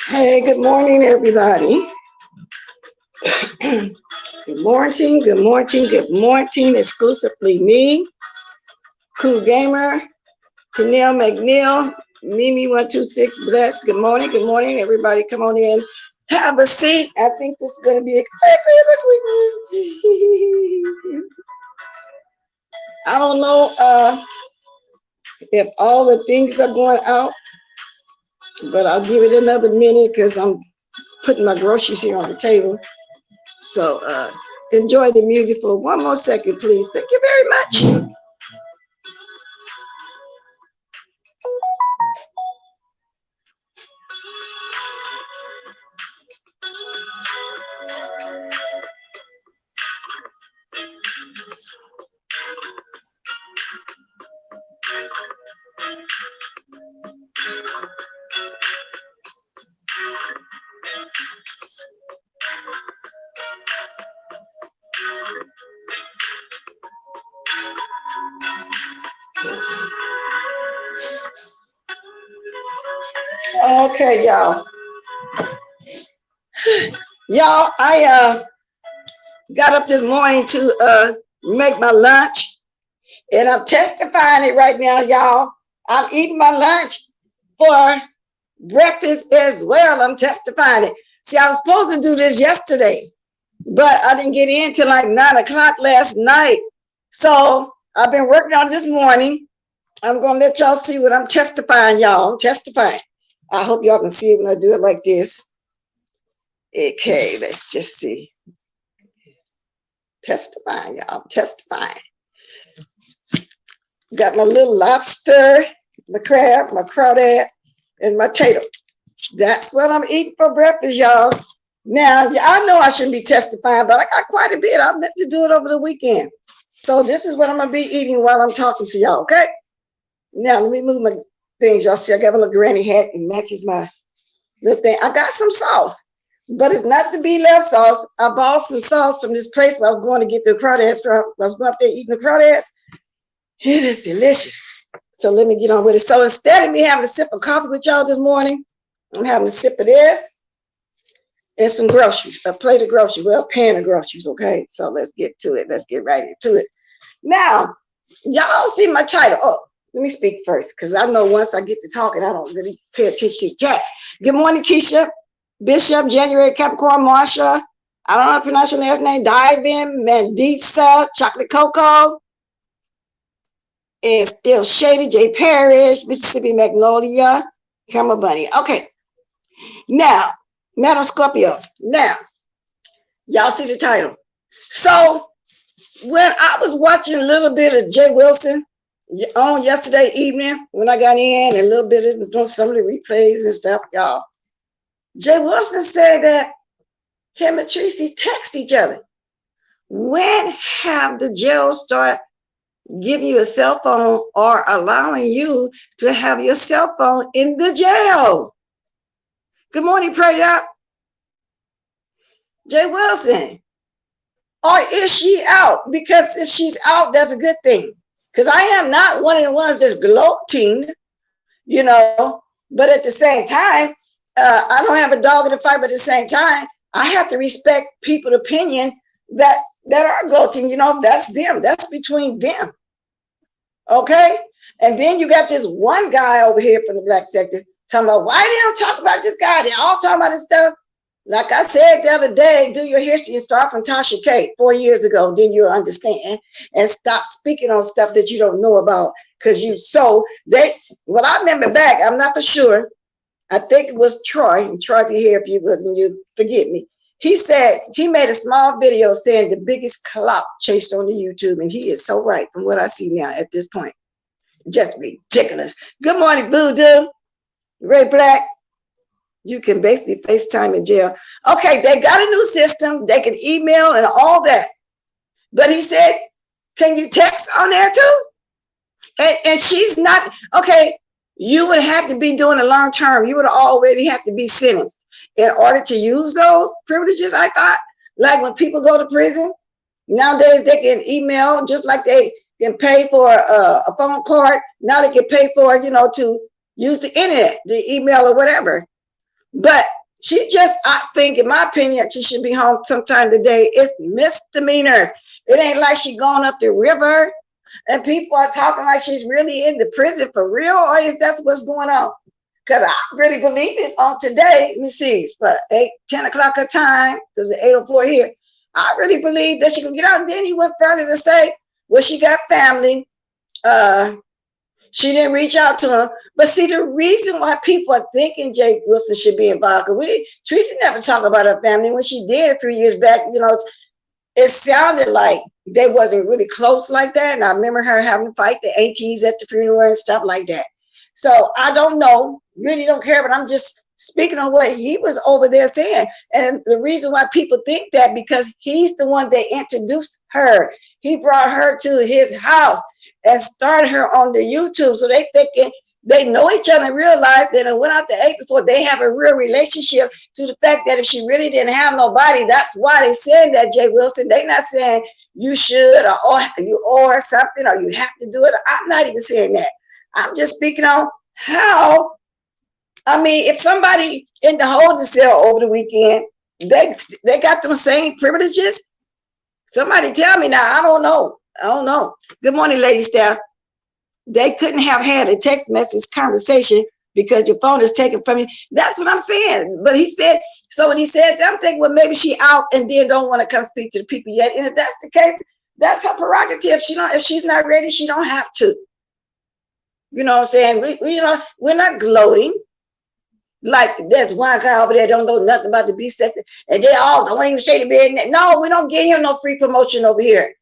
Hey, good morning, everybody. Good morning, good morning, good morning. Exclusively me, Cool Gamer, Tennille McNeil, Mimi126 Bless. Good morning, everybody. Come on in. Have a seat. I think this is going to be exactly like we I don't know if all the things are going out, but I'll give it another minute because I'm putting my groceries here on the table. So enjoy the music for one more second, please. Thank you very much. Okay, y'all. Y'all, I got up this morning to make my lunch, and I'm testifying it right now, y'all. I'm eating my lunch for breakfast as well. I'm testifying it. See, I was supposed to do this yesterday, but I didn't get in till like 9 o'clock last night. So I've been working on it this morning. I'm going to let y'all see what I'm testifying, y'all. I'm testifying. I hope y'all can see it when I do it like this. Okay, let's just see. Testifying, y'all. Testifying. Got my little lobster, my crab, my crawdad, and my tater. That's what I'm eating for breakfast, y'all. Now, I know I shouldn't be testifying, but I got quite a bit. I meant to do it over the weekend. So this is what I'm going to be eating while I'm talking to y'all, okay? Now, let me move my things. Y'all see, I got my little granny hat and matches my little thing. I got some sauce, but it's not the be left sauce. I bought some sauce from this place where I was going to get the crawdads from. I was going up there eating the crawdads. It is delicious. So let me get on with it. So instead of me having a sip of coffee with y'all this morning, I'm having a sip of this and some groceries, a plate of groceries, well, a pan of groceries, okay? So let's get to it. Let's get right into it. Now, y'all see my title. Oh, let me speak first, because I know once I get to talking, I don't really pay attention to the chat. Good morning, Keisha, Bishop, January, Capricorn, Marsha. I don't know how to pronounce your last name. Divin, Mandisa, Chocolate Cocoa. It's still Shady, J. Parrish, Mississippi Magnolia, Camera Bunny. Okay. Now, Madam Scorpio. Now, y'all see the title. So, when I was watching a little bit of Jay Wilson on yesterday evening, when I got in, and a little bit of some of the replays and stuff, y'all, Jay Wilson said that him and Tracy text each other. When have the jails start giving you a cell phone or allowing you to have your cell phone in the jail? Good morning, Pray Up. Jay Wilson. or is she out? Because if she's out, that's a good thing. Because I am not one of the ones that's gloating, you know, but at the same time, I don't have a dog in the fight, but at the same time, I have to respect people's opinion that are gloating. You know, that's them. That's between them. Okay. And then you got this one guy over here from the black sector talking about why they don't talk about this guy. They all talking about this stuff. Like I said the other day, do your history and start from Tasha K 4 years ago. Then you'll understand and stop speaking on stuff that you don't know about. Because I remember back, I'm not for sure. I think it was Troy, and Troy, if you hear, if you wasn't, you forget me. He said he made a small video saying the biggest clout chased on the YouTube, and he is so right from what I see now at this point. Just ridiculous. Good morning, Voodoo. Ray Black. You can basically FaceTime in jail. Okay, they got a new system. They can email and all that. But he said, can you text on there too? And she's not, okay, you would have to be doing a long term. You would already have to be sentenced in order to use those privileges, I thought. Like when people go to prison, nowadays they can email just like they can pay for a phone card. Now they can pay for, you know, to use the internet, the email or whatever. But she just, I think, in my opinion, she should be home sometime today. It's misdemeanors. It ain't like she going up the river and people are talking like she's really in the prison for real, or is that what's going on? Because I really believe it on today. Let me see, it's about 10 o'clock her time, because it's 8:04 here. I really believe that she can get out. And then he went further to say, well, she got family. She didn't reach out to him. But see, the reason why people are thinking Jake Wilson should be involved, because Teresa never talked about her family. When she did a few years back, you know, it sounded like they wasn't really close like that. And I remember her having to fight the aunties at the funeral and stuff like that. So I don't know, really don't care, but I'm just speaking on what he was over there saying. And the reason why people think that, because he's the one that introduced her. He brought her to his house and started her on the YouTube. So they thinking they know each other in real life. They done went out to 8 before. They have a real relationship, to the fact that if she really didn't have nobody, that's why they saying that, Jay Wilson. They not saying you should or you or something or you have to do it. I'm not even saying that. I'm just speaking on how, I mean, if somebody in the holding cell over the weekend, they got them same privileges. Somebody tell me now. I don't know. Good morning, lady staff. They couldn't have had a text message conversation because your phone is taken from you. That's what I'm saying. But he said, so when he said that, I'm thinking, well, maybe she out and then don't want to come speak to the people yet. And if that's the case, that's her prerogative. If she's not ready, she don't have to. You know what I'm saying? We're not gloating. Like there's one guy over there don't know nothing about the B sector, and they all don't even say the bed. No, we don't give him no free promotion over here.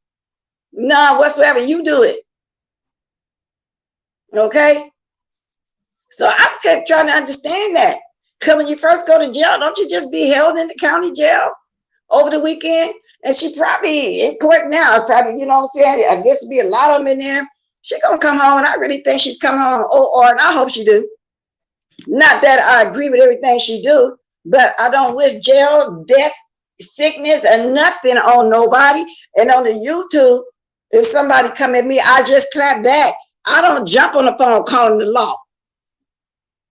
None whatsoever. You do it. Okay? So I kept trying to understand that. Because when you first go to jail, don't you just be held in the county jail over the weekend? And she probably in court now, probably, you know what I'm saying? I guess there'll be a lot of them in there. She's going to come home, and I really think she's coming home, and I hope she do. Not that I agree with everything she do, but I don't wish jail, death, sickness, and nothing on nobody. And on the YouTube, if somebody come at me, I just clap back. I don't jump on the phone calling the law.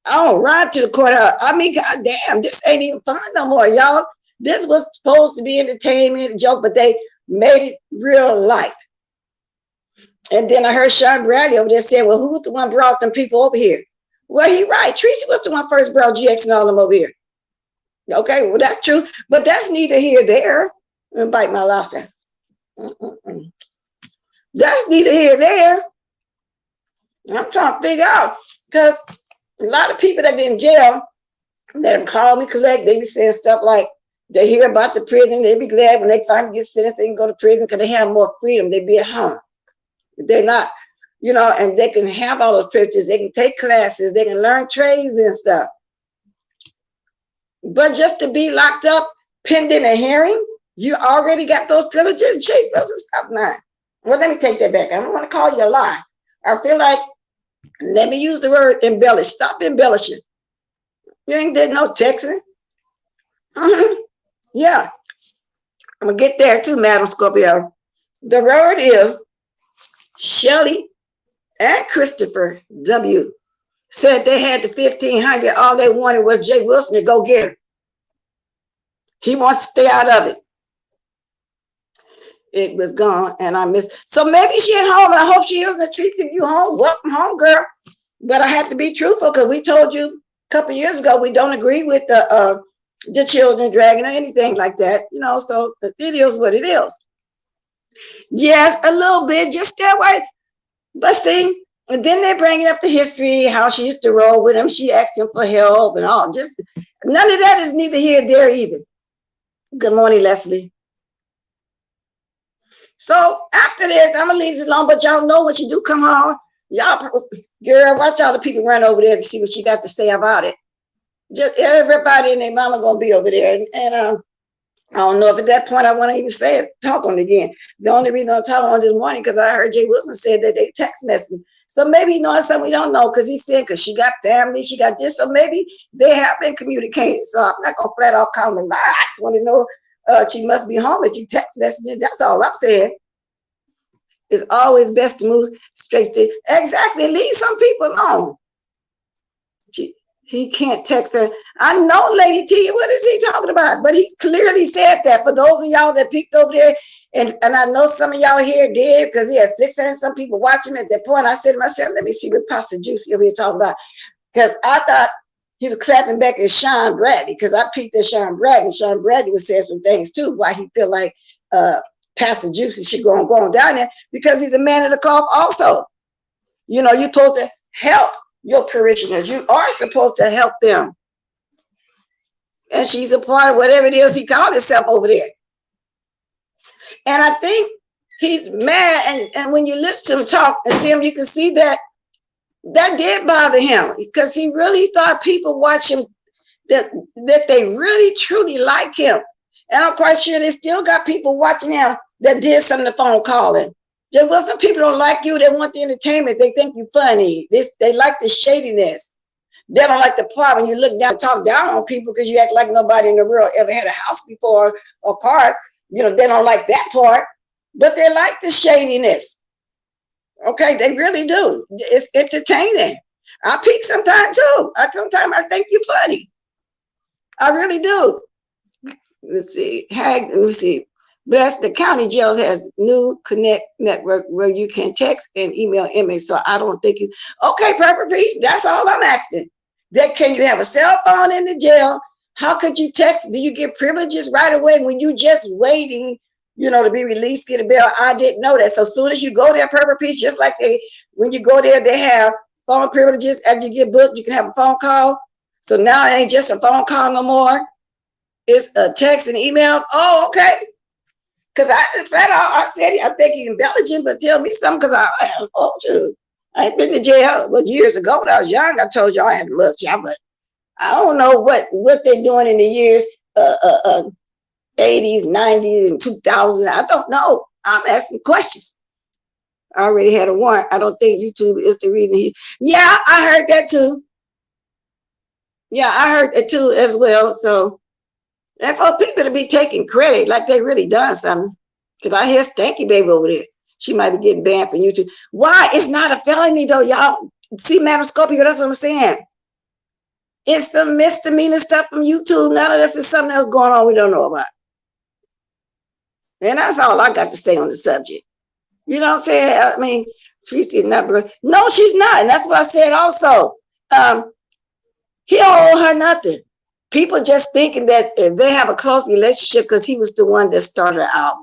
I don't ride to the courthouse. I mean, goddamn, this ain't even fun no more, y'all. This was supposed to be entertainment, a joke, but they made it real life. And then I heard Sean Bradley over there saying, well, who was the one brought them people over here? Well, he right. Tracy was the one first brought GX and all them over here. Okay, well, that's true. But that's neither here nor there. I'm bite my laughter. That's neither here nor there. I'm trying to figure out, because a lot of people that be in jail, let them call me, collect, they be saying stuff like, they hear about the prison, they be glad when they finally get sentenced, they can go to prison because they have more freedom, they be at home. They're not, you know, and they can have all those privileges, they can take classes, they can learn trades and stuff. But just to be locked up pending a hearing, you already got those privileges? Gee, stop now. Well, let me take that back. I don't want to call you a lie. I feel like, let me use the word embellish. Stop embellishing. You ain't did no texting. Yeah. I'm gonna get there too, Madam Scorpio. The word is Shelley and Christopher W. said they had the 1,500. All they wanted was Jay Wilson to go get her. He wants to stay out of it. It was gone, and I missed. So maybe she at home, and I hope she is. The treat you home. Welcome home, girl. But I have to be truthful because we told you a couple years ago we don't agree with the children dragging or anything like that. You know, so it is what it is. Yes, a little bit. Just stay away. But see, and then they're bringing up the history, how she used to roll with him. She asked him for help and all. Just none of that is neither here nor there either. Good morning, Leslie. So after this, I'm gonna leave this alone. But y'all know when she do come home, y'all, girl, watch all the people run over there to see what she got to say about it. Just everybody and their mama gonna be over there, and I don't know if at that point I want to even say it, talk on it again. The only reason I'm talking on this morning because I heard Jay Wilson said that they text messaging. So maybe he knows something we don't know because he said because she got family, she got this. So maybe they have been communicating. So I'm not gonna flat out call them a lie. I just want to know she must be home if you text messaging. That's all I'm saying. It's always best to move straight to exactly. Leave some people alone. He can't text her. I know, Lady T, what is he talking about? But he clearly said that. For those of y'all that peeked over there, and I know some of y'all here did, because he had 600 some people watching at that point. I said to myself, let me see what Passa Juicy over here talking about. Because I thought he was clapping back at Sean Bradley, because I peeked at Sean Bradley. Sean Bradley was saying some things too, why he feel like Passa Juicy should go on down there, because he's a man of the cloth also. You know, you're supposed to help your parishioners. You are supposed to help them. And she's a part of whatever it is he called himself over there. And I think he's mad. And when you listen to him talk and see him, you can see that did bother him, because he really thought people watch him, that they really truly like him. And I'm quite sure they still got people watching him that did some of the phone calling. There was some people don't like you. They want the entertainment. They think you're funny. They like the shadiness. They don't like the part when you look down, talk down on people because you act like nobody in the world ever had a house before or cars. You know, they don't like that part, but they like the shadiness. Okay, they really do. It's entertaining. I peek sometimes too. Sometimes I think you're funny. I really do. Let's see. Let me see. Bless the county jails has new connect network where you can text and email inmates. So I don't think it's okay. Purple Peace. That's all I'm asking. That can you have a cell phone in the jail? How could you text? Do you get privileges right away when you just waiting, you know, to be released, get a bail? I didn't know that. So as soon as you go there, Purple Peace, just like when you go there, they have phone privileges. After you get booked, you can have a phone call. So now it ain't just a phone call no more. It's a text and email. Oh, okay. Because I said, I think he's embellishing, but tell me something, because I haven't told you. I ain't been to jail. But years ago when I was young, I told you I hadn't looked, y'all, but I don't know what they're doing in the years 80s, 90s, and 2000. I don't know. I'm asking questions. I already had a warrant. I don't think YouTube is the reason yeah, I heard that too. Yeah, I heard that too as well. So, and for people to be taking credit like they really done something, because I hear Stanky Baby over there. She might be getting banned from YouTube. Why? It's not a felony though, y'all. See, Madam Scorpio, that's what I'm saying. It's the misdemeanor stuff from YouTube. None of this is something else going on we don't know about. And that's all I got to say on the subject. You know what I'm saying? I mean, Tracy is not, no, she's not. And that's what I said also. He don't owe her nothing. People just thinking that they have a close relationship because he was the one that started out.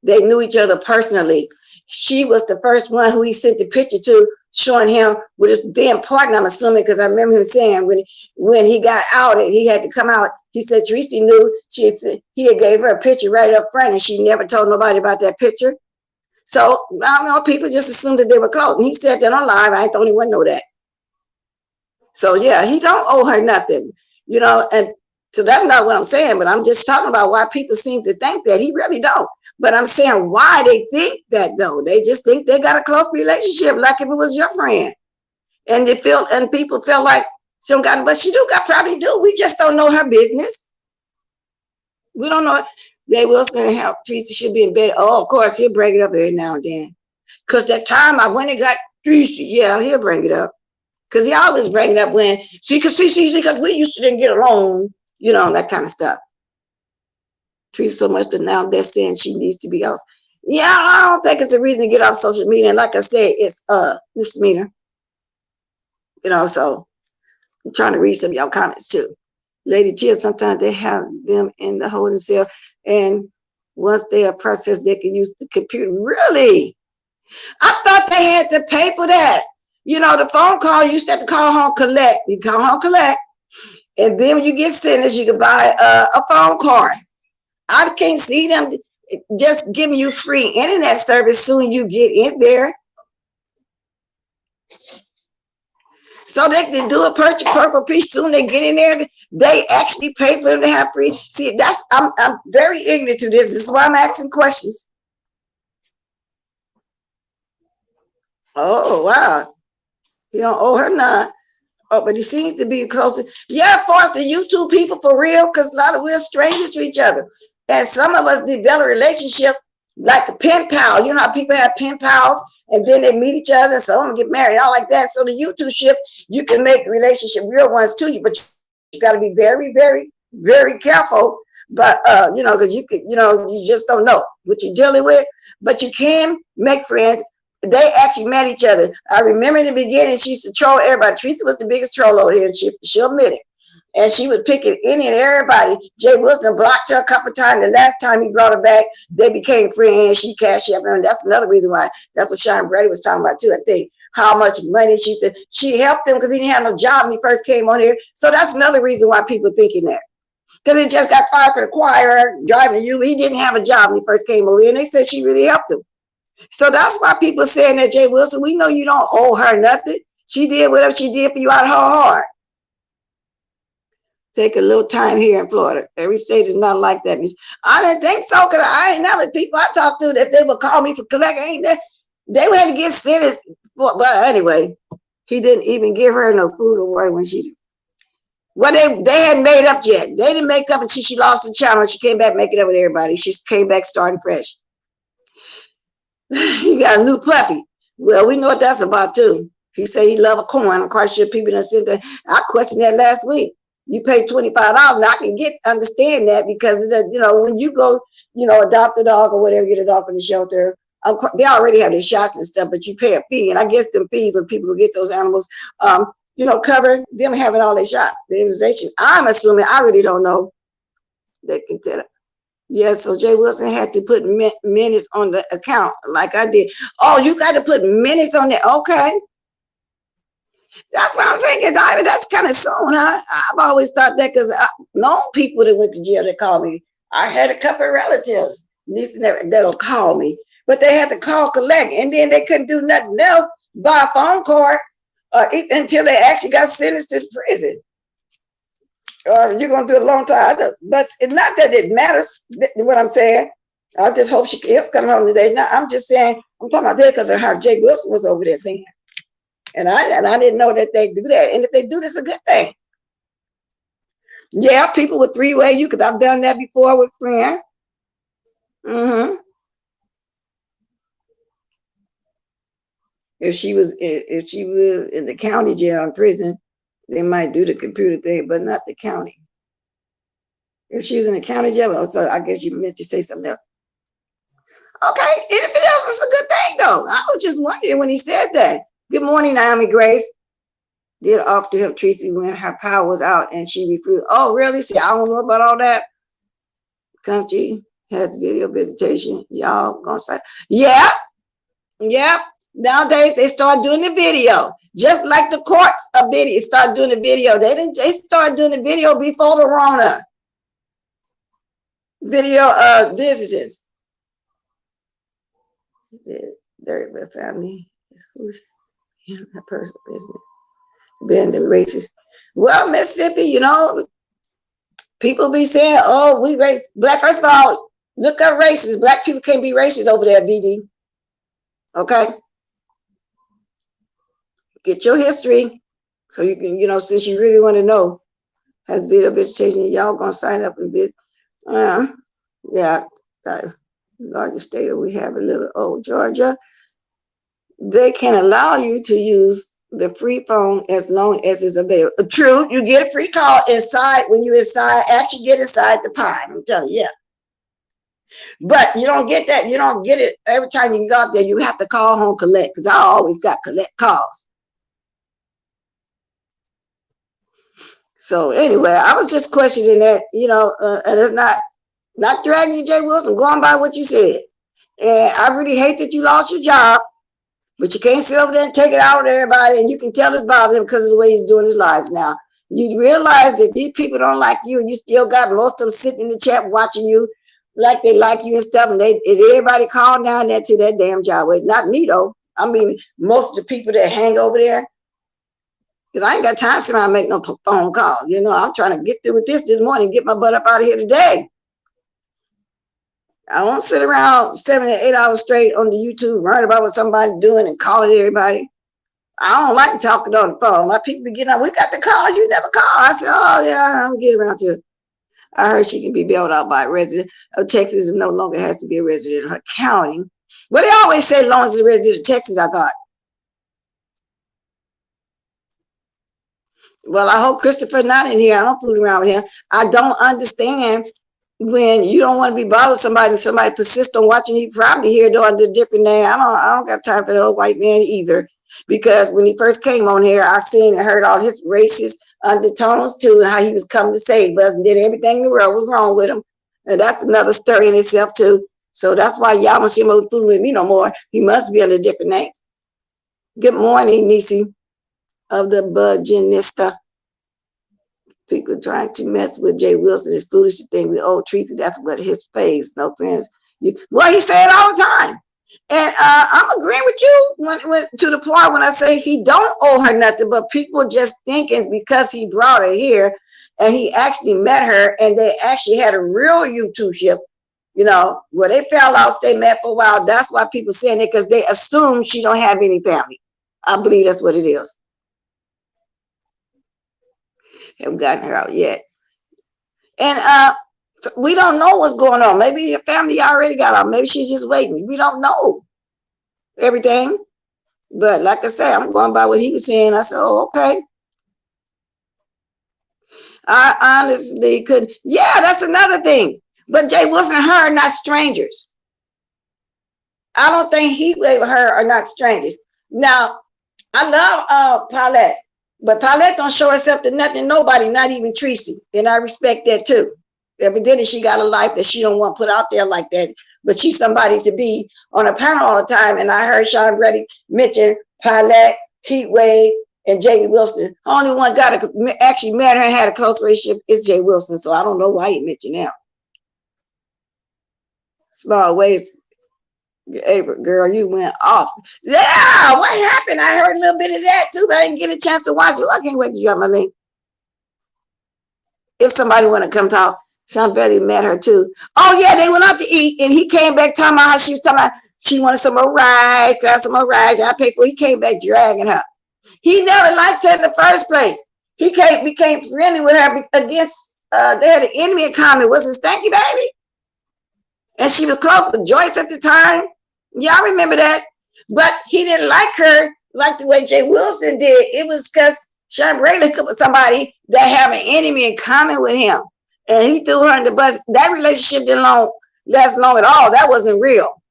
They knew each other personally. She was the first one who he sent the picture to, showing him with his then partner, I'm assuming, because I remember him saying when he got out and he had to come out, he said Tracy knew. He had gave her a picture right up front, and she never told nobody about that picture. So I don't know, people just assumed that they were close. And he said that on live. I ain't the only one know that. So yeah, he don't owe her nothing. You know, and so that's not what I'm saying, but I'm just talking about why people seem to think that. He really don't. But I'm saying why they think that though. They just think they got a close relationship, like if it was your friend. And people feel like she don't got it, but she do probably do. We just don't know her business. We don't know. Ray Wilson and how Teresa should be in bed. Oh, of course, he'll bring it up every now and then. Because that time I went and got Teresa, yeah, he'll bring it up. Because he always bring it up when, see, because we used to didn't get along, you know, that kind of stuff. Teresa so much, but now they're saying she needs to be off. Yeah, I don't think it's a reason to get off social media. And like I said, it's misdemeanor. You know, so I'm trying to read some of y'all comments too. Lady Tia, sometimes they have them in the holding cell, and once they are processed, they can use the computer. Really? I thought they had to pay for that. You know, the phone call, you used to have to call home collect. You call home collect, and then when you get sentenced, you can buy a phone card. I can't see them just giving you free internet service soon you get in there. So they can do a purple piece soon they get in there. They actually pay for them to have free. See, that's I'm very ignorant to this. This is why I'm asking questions. Oh wow, he don't owe her none. Oh, but he seems to be closer. Yeah, for us, the YouTube people for real, because a lot of we're strangers to each other. And some of us develop a relationship like a pen pal. You know how people have pen pals and then they meet each other, some of them get married, all like that. So the YouTube ship, you can make relationship real ones to you, but you got to be very, very, very careful. But you know, because you could, you know, you just don't know what you're dealing with. But you can make friends. They actually met each other. I remember in the beginning, she used to troll everybody. Teresa was the biggest troll over here, and she'll admit it. And she would pick it any and everybody. Jay Wilson blocked her a couple of times. The last time he brought her back, they became friends. She cashed up. And that's another reason why. That's what Sean Brady was talking about too, I think. How much money she said. She helped him because he didn't have no job when he first came on here. So that's another reason why people thinking that. Because he just got fired for the choir, driving you. He didn't have a job when he first came over here. And they said she really helped him. So that's why people saying that, Jay Wilson, we know you don't owe her nothing. She did whatever she did for you out of her heart. Take a little time here in Florida. Every state is not like that. I didn't think so, because I ain't never people I talked to that they would call me for collect. Ain't that they would have to get sentenced. But anyway, he didn't even give her no food or water when she. Well, they hadn't made up yet. They didn't make up until she lost the challenge. She came back making up with everybody. She came back starting fresh. He got a new puppy. Well, we know what that's about too. He said he love a coin. I'm quite sure people done sent that. I questioned that last week. You pay $25. Now I can understand that because you know when you go, you know, adopt a dog or whatever, get a dog from the shelter. They already have their shots and stuff, but you pay a fee, and I guess them fees when people get those animals, you know, cover them having all their shots. The immunization. I'm assuming. I really don't know. They can tell it. Yeah, so Jay Wilson had to put minutes on the account like I did. Oh, you got to put minutes on that. Okay. That's what I'm saying. That's kind of soon, huh? I've always thought that because I've known people that went to jail that called me. I had a couple of relatives, niece and everything, that'll call me. But they had to call collect, and then they couldn't do nothing else, buy a phone card until they actually got sentenced to prison. You're going to do it a long time. But it's not that it matters, what I'm saying. I just hope she is coming home today. Now, I'm just saying, I'm talking about that because of how Jay Wilson was over there saying. And I didn't know that they do that. And if they do, this a good thing. Yeah, people with three-way you, because I've done that before with friends. If she was in the county jail in prison, they might do the computer thing, but not the county. If she was in the county jail, so I guess you meant to say something else. Okay, anything else is a good thing, though. I was just wondering when he said that. Good morning, Naomi Grace. Did offer to help Tracy when her power was out and she refused. Oh, really? See, I don't know about all that. Country has video visitation. Y'all gonna say, yeah. Nowadays they start doing the video. Just like the courts of video start doing the video. They start doing the video before the Rona. Video visitors. Their family is who's her personal business. Being the racist. Well, Mississippi, you know, people be saying, oh, we race black. First of all, look up racist. Black people can't be racist over there, BD. Okay. Get your history. So you can, you know, since you really want to know, has video visitation, y'all gonna sign up and bid. Yeah, largest state we have a little old Georgia. They can allow you to use the free phone as long as it's available. True, you get a free call inside when you inside, actually get inside the pod. I'm telling you, yeah. But you don't get that. You don't get it every time you go out there. You have to call home collect because I always got collect calls. So anyway, I was just questioning that, and it's not dragging you, Jay Wilson, going by what you said. And I really hate that you lost your job, but you can't sit over there and take it out on everybody, and you can tell it's bothering him because of the way he's doing his lives now. You realize that these people don't like you, and you still got most of them sitting in the chat watching you like they like you and stuff, and everybody calling down there to that damn job. Well, not me, though. I mean, most of the people that hang over there, because I ain't got time to sit around and make no phone call. I'm trying to get through with this morning, get my butt up out of here today. I won't sit around 7 to 8 hours straight on the YouTube, learn about what somebody's doing and calling everybody. I don't like talking on the phone. My people be getting out, we got the call, you never call. I said, oh yeah, I don't get around to it. I heard she can be bailed out by a resident of Texas and no longer has to be a resident of her county. Well, they always say as long as it's a resident of Texas, I thought. Well, I hope Christopher not in here. I don't fool around with him. I don't understand when you don't want to be bothered with somebody and somebody persists on watching you probably here doing the different name. I don't got time for the old white man either. Because when he first came on here, I seen and heard all his racist undertones too, and how he was coming to save us and did everything in the world was wrong with him. And that's another story in itself too. So that's why y'all don't see him fooling with me no more. He must be under different names. Good morning, Nisi of the Budgenista. People trying to mess with Jay Wilson is foolish to think with old Teresa. That's what his face. No friends. Well, he say it all the time. And I'm agreeing with you when to the point when I say he don't owe her nothing, but people just thinking because he brought her here and he actually met her and they actually had a real YouTube ship, where they fell out, stay mad for a while. That's why people saying it, because they assume she don't have any family. I believe that's what it is. Haven't gotten her out yet. And so we don't know what's going on. Maybe your family already got out. Maybe she's just waiting. We don't know everything. But like I said, I'm going by what he was saying. I said, oh, okay. I honestly could. Yeah, that's another thing. But Jay Wilson and her are not strangers. I don't think Heatwave and her are not strangers. Now, I love Paulette, but Paulette don't show herself to nothing, nobody, not even Tracy. And I respect that too. Evidently, she got a life that she don't want put out there like that. But she's somebody to be on a panel all the time. And I heard Sean Reddick mention Paulette, Heatwave, and Jay Wilson. Only one actually met her and had a close relationship is Jay Wilson. So I don't know why he mentioned him. Small ways. Hey, girl, you went off. Yeah, what happened? I heard a little bit of that too, but I didn't get a chance to watch it. I can't wait to drop my link. If somebody want to come talk, Sean Betty met her too. Oh yeah, they went out to eat, and he came back talking about how she was talking about she wanted some more rice, some more rice. I paid for. He came back dragging her. He never liked her in the first place. He became friendly with her against. They had an enemy in common. Was it Stanky Baby? And she was close with Joyce at the time. Y'all remember that? But he didn't like her like the way Jay Wilson did. It was because Sean Brady could with somebody that have an enemy in common with him. And he threw her in the bus. That relationship didn't last long at all. That wasn't real.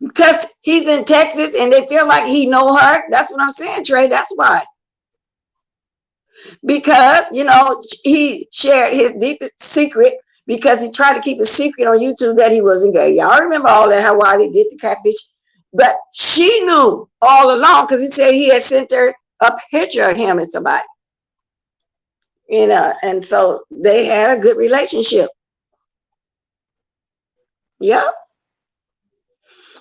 Because he's in Texas and they feel like he know her. That's what I'm saying, Trey. That's why. Because, he shared his deepest secret because he tried to keep a secret on YouTube that he wasn't gay. Y'all remember all that, how why they did the catfish. But she knew all along because he said he had sent her a picture of him and somebody. And so they had a good relationship. Yeah.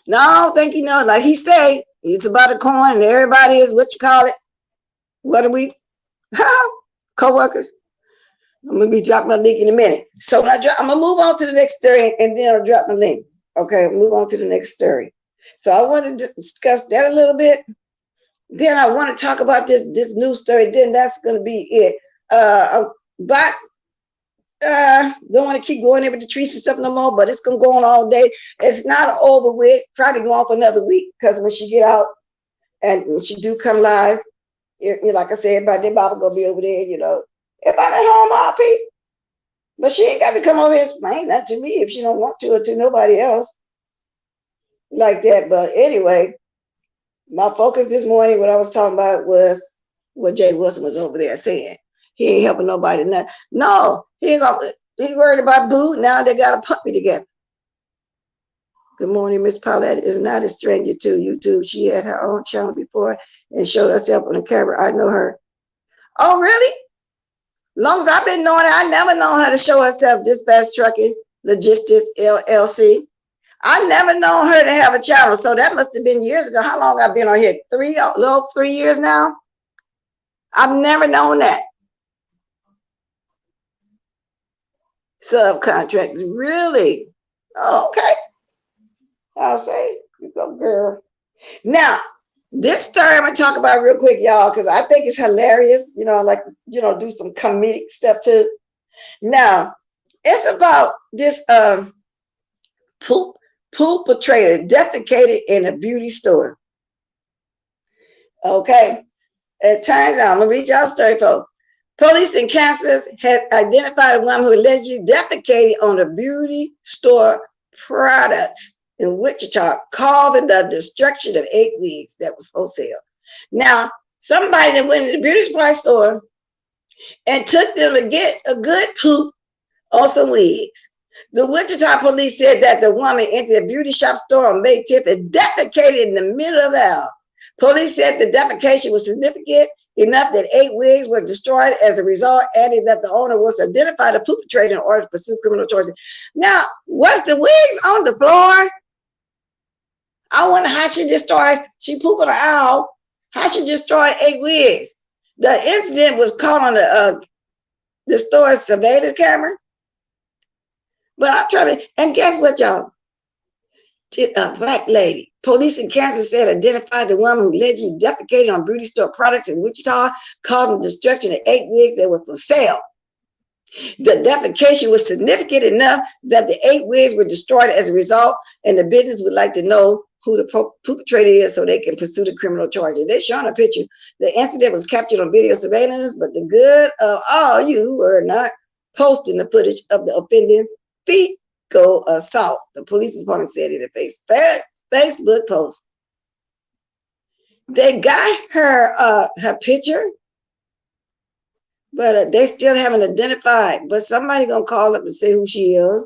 No, I don't think like he said, it's about a coin and everybody is what you call it. What are we? Co-workers. I'm going to be dropping my link in a minute. So I'm going to move on to the next story and then I'll drop my link. Okay, move on to the next story. So I want to discuss that a little bit. Then I want to talk about this new story. Then that's going to be it. But don't want to keep going there with the trees and stuff no more, but it's going to go on all day. It's not over with. Probably go on for another week because when she get out and when she do come live, like I said, everybody, their Bible going to be over there, you know. Everybody at home, all people. But she ain't got to come over here and explain that to me if she don't want to or to nobody else like that. But anyway, my focus this morning, what I was talking about was what Jay Wilson was over there saying. He ain't helping nobody. No, he worried about Boo. Now they got a puppy together. Good morning, Miss Paulette is not a stranger to YouTube. She had her own channel before and showed herself on the camera. I know her. Oh, really? Long as I've been knowing her, I never known her to show herself. Dispatch Trucking Logistics LLC. I never known her to have a channel. So that must have been years ago. How long I've been on here? 3 years now. I've never known that. Subcontractors, really? Oh, okay. I'll say, you go, girl. Now, this story I'm gonna talk about real quick, y'all, because I think it's hilarious. You know, I like to, you know, do some comedic stuff too. Now, it's about this Poopetration defecated in a beauty store. Okay. It turns out, I'm gonna read y'all story, folks. Police in Kansas had identified a woman who allegedly defecated on a beauty store product in Wichita, causing the destruction of 8 wigs that was for sale. Now, somebody that went to the beauty supply store and took them to get a good poop on some wigs. The Wichita police said that the woman entered a beauty shop store on May 10th and defecated in the middle of the aisle. Police said the defecation was significant enough that 8 wigs were destroyed. As a result, adding that the owner was identified a perpetrator in order to pursue criminal charges. Now, was the wigs on the floor? I wonder how she destroyed. She pooped on the aisle. How she destroyed 8 wigs? The incident was caught on the store's surveillance camera. But I'm trying to, and guess what, y'all? A black lady. Police in Kansas said identified the woman who allegedly defecated on beauty store products in Wichita, causing destruction of 8 wigs that were for sale. The defecation was significant enough that the 8 wigs were destroyed as a result, and the business would like to know who the perpetrator is so they can pursue the criminal charges. They're showing a picture. The incident was captured on video surveillance, but the good of all you who are not posting the footage of the offending fecal assault. The police department said in a Facebook post. They got her picture, but they still haven't identified. But somebody gonna call up and say who she is.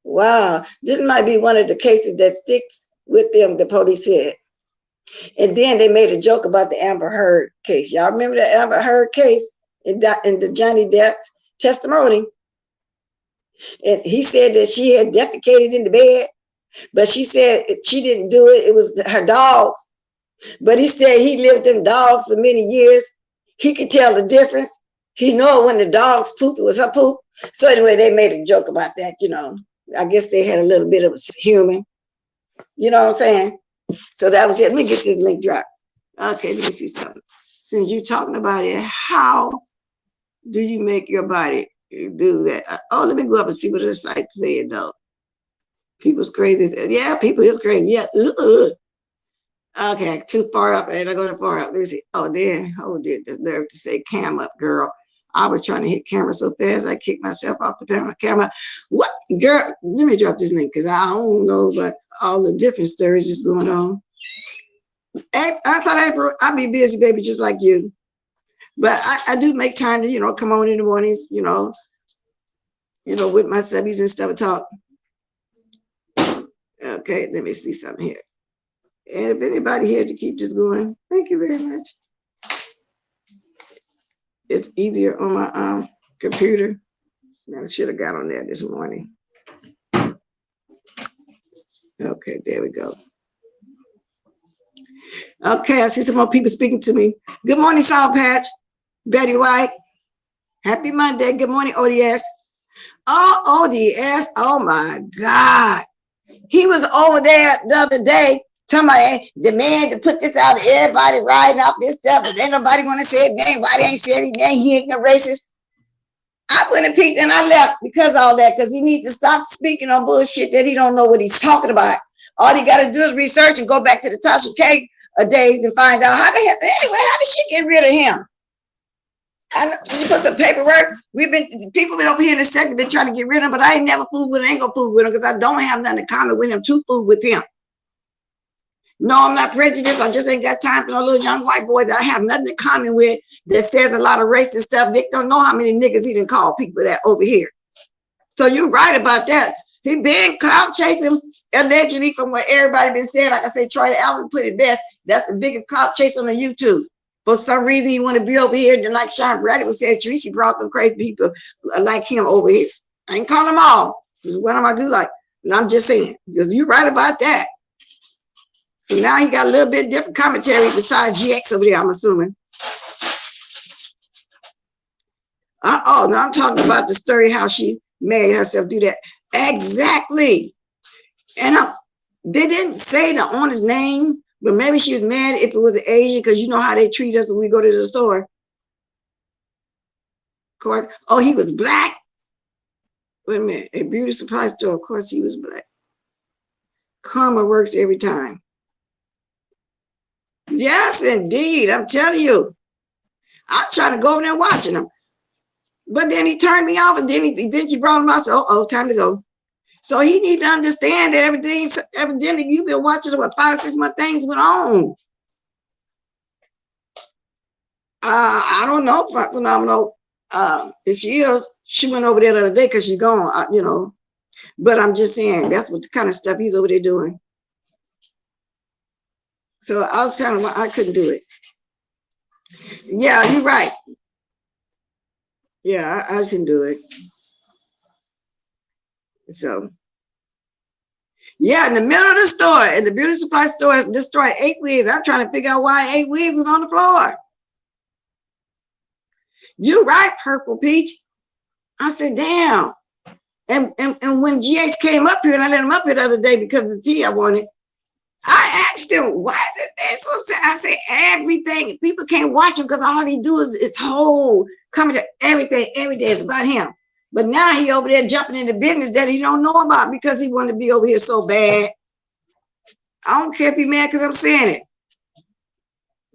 Wow, this might be one of the cases that sticks with them, the police said. And then they made a joke about the Amber Heard case. Y'all remember the Amber Heard case in the Johnny Depp's testimony? And he said that she had defecated in the bed, but she said she didn't do it. It was her dogs. But he said he lived with them dogs for many years. He could tell the difference. He knew when the dogs poop, it was her poop. So anyway, they made a joke about that, you know. I guess they had a little bit of human. You know what I'm saying? So that was it. Let me get this link dropped. Okay, let me see something. Since you're talking about it, how do you make your body do that? Oh, let me go up and see what the site said, though. People's crazy. Yeah, people is crazy. Yeah. Okay, too far up. And I go too far up. Let me see. Oh, then, the nerve to say cam up, girl. I was trying to hit camera so fast, I kicked myself off the camera. What, girl? Let me drop this link because I don't know about all the different stories that's going on. Hey, I thought I'd be busy, baby, just like you. But I do make time to, you know, come on in the mornings, you know, with my subbies and stuff and talk. Okay, let me see something here. And if anybody here to keep this going, thank you very much. It's easier on my computer. I should have got on there this morning. Okay, there we go. Okay, I see some more people speaking to me. Good morning, Sour Patch. Betty White. Happy Monday. Good morning, ODS. Oh, ODS. Oh, my God. He was over there the other day talking about the man to put this out, everybody riding off this stuff, but ain't nobody want to say it name. Why they ain't said his name? He ain't no racist. I went and peeked and I left because of all that, because he needs to stop speaking on bullshit that he don't know what he's talking about. All he got to do is research and go back to the Tasha K days and find out how the hell, anyway, how did she get rid of him? I know she put some paperwork. People been over here in the sector been trying to get rid of him, but I ain't never fooled with him, ain't gonna fool with him because I don't have nothing in common with him to fool with him. No, I'm not prejudiced. I just ain't got time for no little young white boy that I have nothing in common with that says a lot of racist stuff. Vic don't know how many niggas he done called people that over here. So you're right about that. He been clout chasing allegedly from what everybody been saying. Like I said, Troy Allen put it best. That's the biggest clout chase on the YouTube. For some reason, you want to be over here. And like Sean Bradley was saying, Tracy brought them crazy people like him over here. I ain't call them all. What am I do like? And I'm just saying, because you're right about that. So now he got a little bit different commentary besides GX over there, I'm assuming. Oh, no, I'm talking about the story how she made herself do that. Exactly. And they didn't say the owner's name, but maybe she was mad if it was an Asian, because you know how they treat us when we go to the store. Of course, oh, he was black. Wait a minute, a beauty supply store, of course he was black. Karma works every time. Yes, indeed. I'm telling you. I'm trying to go over there watching him. But then he turned me off, and then he eventually brought him out. So, oh, time to go. So he needs to understand that everything's evidently you've been watching what 5 or 6 months things went on. I don't know if phenomenal. If she is, she went over there the other day because she's gone, you know. But I'm just saying that's what the kind of stuff he's over there doing. So I was telling him I couldn't do it. Yeah, you're right. Yeah, I can do it. So, yeah, in the middle of the store, in the beauty supply store, has destroyed 8 wigs. I'm trying to figure out why 8 wigs was on the floor. You right, Purple Peach. I said, damn. And when GX came up here, and I let him up here the other day because of the tea I wanted, I asked him, why is it there? So I said, everything. People can't watch him because all he do is whole coming to everything every day is about him. But now he over there jumping into business that he don't know about because he wanted to be over here so bad. I don't care if he's mad because I'm saying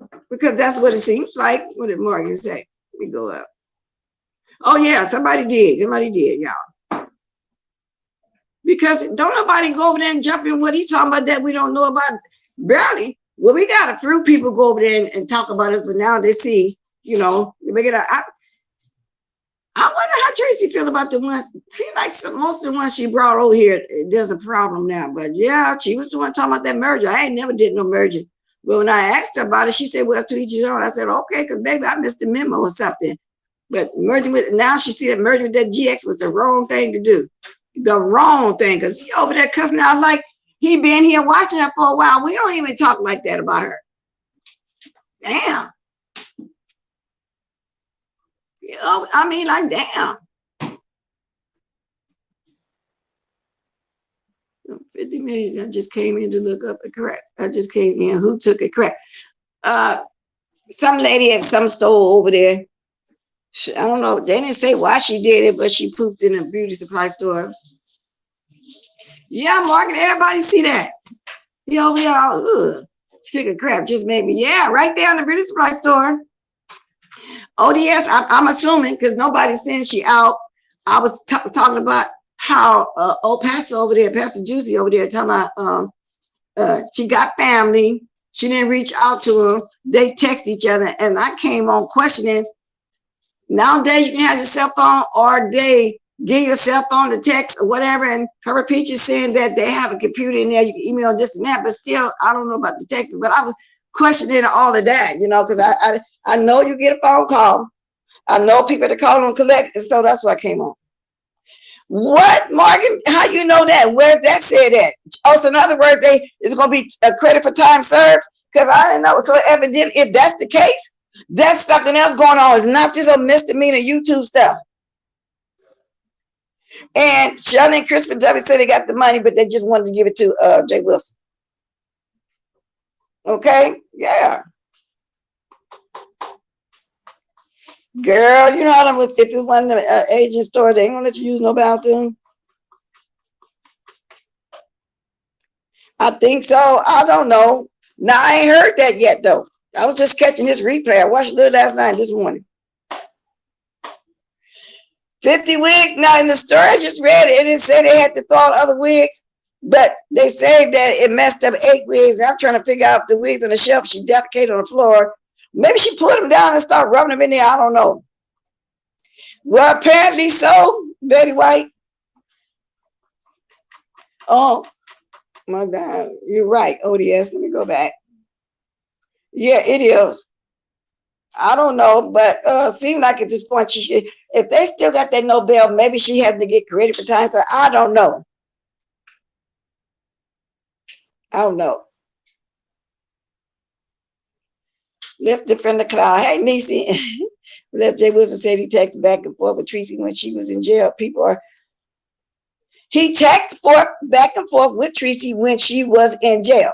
it. Because that's what it seems like. What did Morgan say? Let me go up. Oh, yeah, somebody did. Somebody did, y'all. Because don't nobody go over there and jump in what he talking about that we don't know about. Barely. Well, we got a few people go over there and talk about us, but now they see, you know, I wonder how Tracy feel about the ones. Seems like most of the ones she brought over here, there's a problem now. But yeah, she was the one talking about that merger. I ain't never did no merger. But when I asked her about it, she said, well, to each his own. I said, okay, because maybe I missed the memo or something. But merging with, now she see that merging with that GX was the wrong thing to do. The wrong thing, because he over there cussing out like he been here watching her for a while. We don't even talk like that about her. Damn. You know, I mean, like, damn. 50 million. I just came in to look up a correct. I just came in. Who took it correct? Some lady at some store over there. I don't know. They didn't say why she did it, but she pooped in a beauty supply store. Yeah, Margaret, everybody see that. Yo, we all, took a crap, just made me, yeah, right there in the beauty supply store. ODS, I'm assuming, because nobody's saying she out. I was talking about how old Passa over there, Pastor Juicy over there, talking about she got family. She didn't reach out to them. They text each other, and I came on questioning. Nowadays, you can have your cell phone, or they give your cell phone to text or whatever. And her Peach is saying that they have a computer in there, you can email this and that, but still, I don't know about the text. But I was questioning all of that, you know, because I know you get a phone call. I know people that call and collect, and so that's why I came on. What, Morgan? How you know that? Where's that said at? Oh, so in other words, it's going to be a credit for time served? Because I didn't know. So evidently, if that's the case, that's something else going on. It's not just a misdemeanor YouTube stuff. And Shelley and Christopher W. said they got the money, but they just wanted to give it to Jay Wilson. Okay? Yeah. Girl, you know how them, if it's one of the agent store, they ain't gonna let you use no bathroom. I think so. I don't know. Now I ain't heard that yet though. I was just catching this replay. I watched it last night, this morning. 50 wigs. Now in the story I just read it, it said they had to throw out other wigs, but they say that it messed up 8 wigs. I'm trying to figure out if the wigs on the shelf she defecated on the floor. Maybe she put them down and started rubbing them in there. I don't know. Well, apparently so, Betty White. Oh my God, you're right, ODS. Let me go back. Yeah, it is. I don't know, but seems like at this point, if they still got that Nobel, maybe she had to get credit for time. So I don't know. I don't know. Let's defend the cloud. Hey, Niecy. Les J. Wilson said he texted back and forth with Tracy when she was in jail. He texted back and forth with Tracy when she was in jail.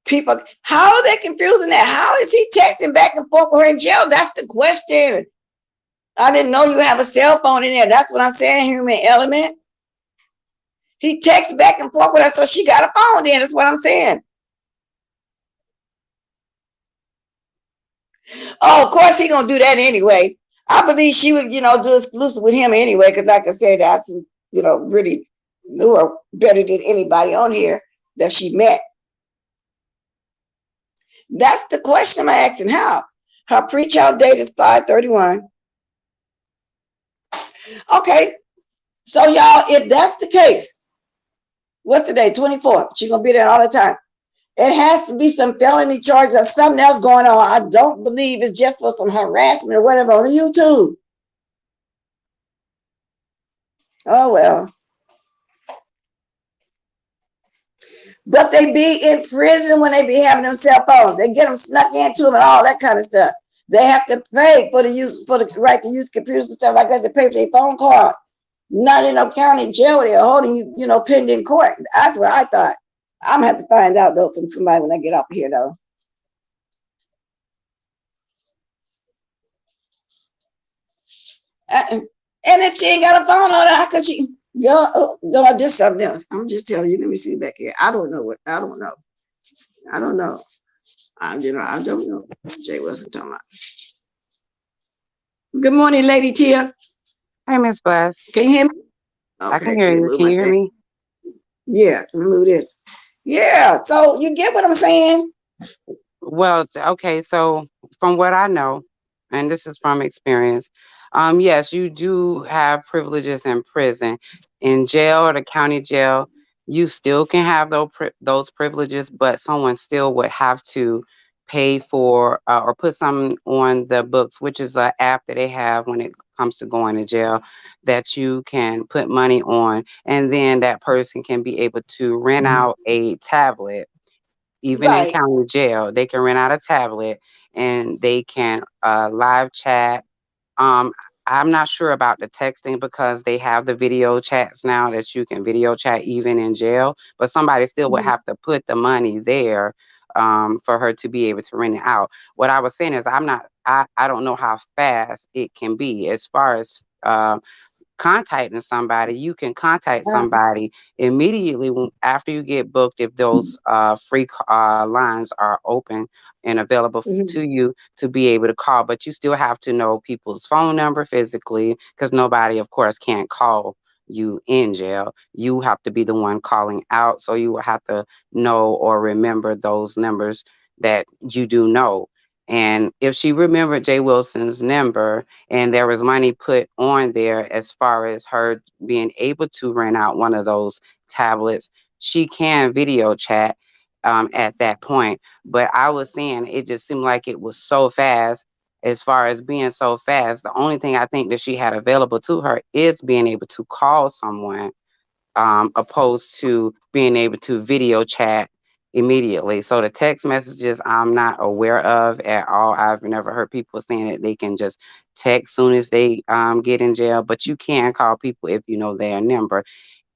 People, how are they confusing that? How is he texting back and forth with her in jail? That's the question. I didn't know you have a cell phone in there. That's what I'm saying, human element. He texts back and forth with her, so she got a phone then. That's what I'm saying. Oh, of course he gonna do that anyway. I believe she would, do exclusive with him anyway, because like I said, I really knew her better than anybody on here that she met. That's the question I'm asking. How? Her pre-child date is 5/31. Okay, so y'all, if that's the case, what's today? 24th. She's gonna be there all the time. It has to be some felony charge or something else going on. I don't believe it's just for some harassment or whatever on YouTube. Oh well. But they be in prison when they be having them cell phones. They get them snuck into them and all that kind of stuff. They have to pay for the right to use computers and stuff like that to pay for their phone card. Not in no county jail. They're holding you, pending court. That's what I thought. I'm gonna have to find out though from somebody when I get off of here though. And if she ain't got a phone on her, how could she go? Oh, no, I did something else. I'm just telling you. Let me see back here. I don't know what. I don't know. I don't know. I don't know. Jay wasn't talking about. Good morning, Lady Tia. Hey, Miss Bless. Can you hear me? I can Okay, hear let me you. move Can my you hear thing. me? Yeah, let me move this. Yeah, so you get what I'm saying? Well, okay. So, from what I know, and this is from experience, yes, you do have privileges in prison. In jail or the county jail, you still can have those privileges, but someone still would have to pay for or put something on the books, which is an app that they have when it comes to going to jail that you can put money on, and then that person can be able to rent out a tablet even in Right. county jail. They can rent out a tablet and they can live chat. um I'm not sure about the texting because they have the video chats now that you can video chat even in jail, but somebody still would Mhm. have to put the money there for her to be able to rent it out. What I was saying is I don't know how fast it can be as far as contacting somebody. You can contact somebody immediately after you get booked if those free lines are open and available Mhm. to you to be able to call. But you still have to know people's phone number physically because nobody, of course, can't call you in jail. You have to be the one calling out. So you will have to know or remember those numbers that you do know. And if she remembered Jay Wilson's number, and there was money put on there as far as her being able to rent out one of those tablets, she can video chat at that point. But I was saying it just seemed like it was so fast. As far as being so fast, the only thing I think that she had available to her is being able to call someone, opposed to being able to video chat immediately. So the text messages I'm not aware of at all. I've never heard people saying that they can just text soon as they get in jail, but you can call people if you know their number.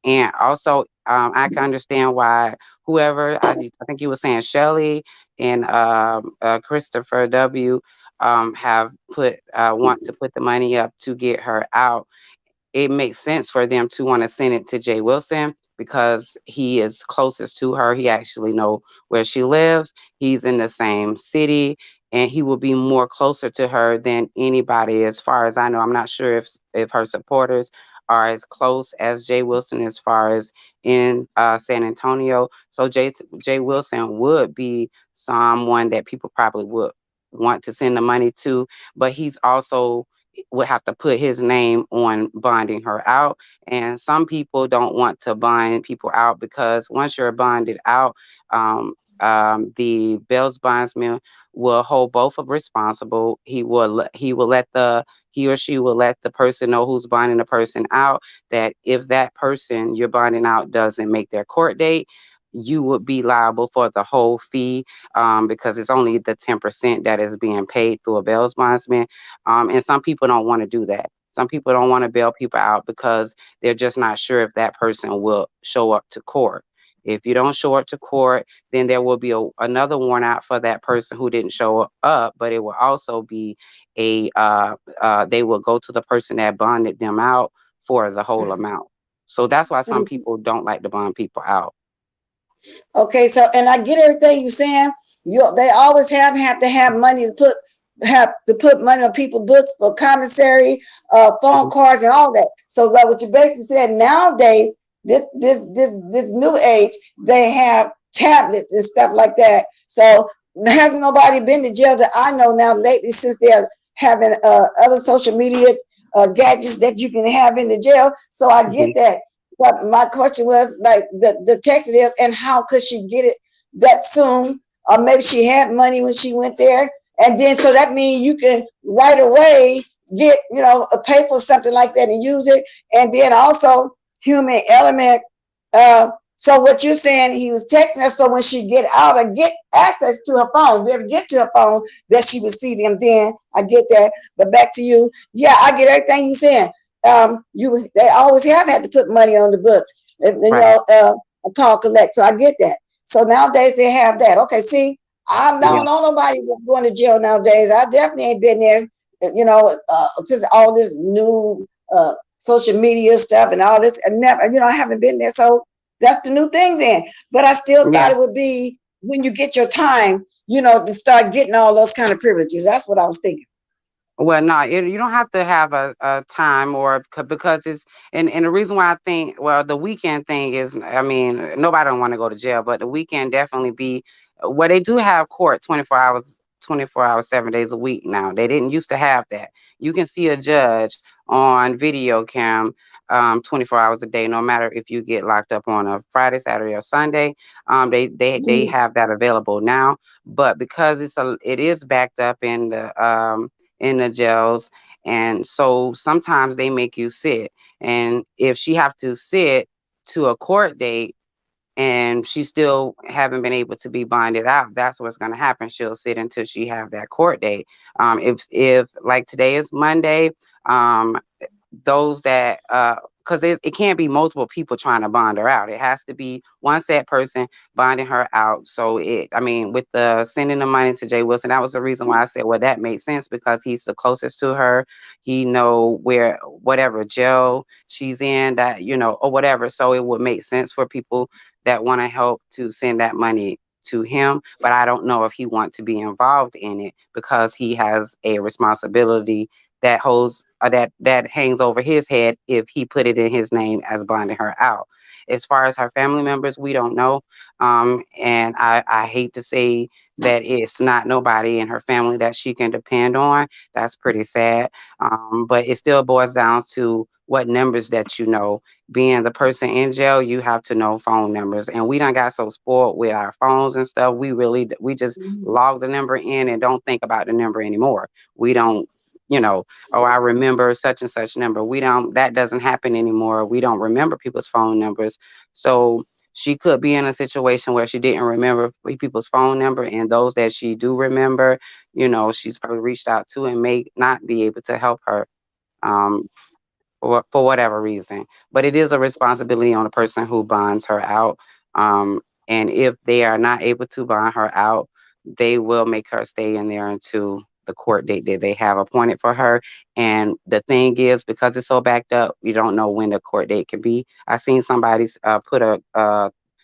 And also, I can understand why whoever I think you were saying Shelley and Christopher W. have put want to put the money up to get her out, it makes sense for them to want to send it to Jay Wilson because he is closest to her. He actually know where she lives. He's in the same city, and he will be more closer to her than anybody. As far as I know, I'm not sure if her supporters are as close as Jay Wilson as far as in San Antonio. So Jay Wilson would be someone that people probably would want to send the money to, but he's also would have to put his name on bonding her out. And some people don't want to bond people out because once you're bonded out, the bail's bondsman will hold both of responsible. He or she will let the person know who's bonding the person out that if that person you're bonding out doesn't make their court date, you would be liable for the whole fee, because it's only the 10% that is being paid through a bail's bondsman. And some people don't want to do that. Some people don't want to bail people out because they're just not sure if that person will show up to court. If you don't show up to court, then there will be another warrant out for that person who didn't show up, but it will also be they will go to the person that bonded them out for the whole amount. So that's why some people don't like to bond people out. Okay, so and I get everything you're saying. They always have to have money to put money on people's books for commissary, phone Mhm. cards, and all that. So like what you basically said, nowadays, this new age, they have tablets and stuff like that. So hasn't nobody been to jail that I know now lately since they're having other social media gadgets that you can have in the jail. So I get Mhm. that. But my question was like the text is, and how could she get it that soon? Or maybe she had money when she went there, and then so that means you can right away get pay for something like that and use it, and then also human element. So what you're saying, he was texting her so when she get out or get access to her phone, be able to get to her phone, that she would see them. Then I get that. But back to you, yeah, I get everything you're saying. They always have had to put money on the books, Right. a call collect. So I get that. So nowadays they have that. Okay, see, I Yeah. don't know nobody that's going to jail nowadays. I definitely ain't been there. Since all this new social media stuff and all this, and never, I haven't been there. So that's the new thing then. But I still thought Yeah. it would be when you get your time, to start getting all those kind of privileges. That's what I was thinking. Well, no, you don't have to have a time or because it's and the reason why I think the weekend thing is, I mean, nobody don't want to go to jail, but the weekend definitely be well, they do have court 24 hours, 7 days a week now. They didn't used to have that. You can see a judge on video cam 24 hours a day, no matter if you get locked up on a Friday, Saturday, or Sunday. They Mm-hmm. have that available now, but because it is backed up in the jails, and so sometimes they make you sit, and if she have to sit to a court date and she still haven't been able to be bonded out, that's what's going to happen. She'll sit until she have that court date. If like today is Monday, um those that because it can't be multiple people trying to bond her out. It has to be one set person bonding her out. So I mean, with the sending the money to Jay Wilson, that was the reason why I said, well, that made sense because he's the closest to her. He know where whatever jail she's in, that or whatever. So it would make sense for people that want to help to send that money to him. But I don't know if he wants to be involved in it because he has a responsibility that holds that hangs over his head if he put it in his name as bonding her out. As far as her family members, we don't know. And I hate to say that it's not nobody in her family that she can depend on. That's pretty sad. But it still boils down to what numbers that you know. Being the person in jail, you have to know phone numbers. And we done got so spoiled with our phones and stuff. We just log the number in and don't think about the number anymore. We don't, you know, oh, I remember such and such number. That doesn't happen anymore. We don't remember people's phone numbers. So she could be in a situation where she didn't remember people's phone number, and those that she do remember, she's probably reached out to and may not be able to help her. Um, for whatever reason. But it is a responsibility on the person who bonds her out. And if they are not able to bond her out, they will make her stay in there until the court date that they have appointed for her. And the thing is, because it's so backed up, you don't know when the court date can be. I seen somebody put a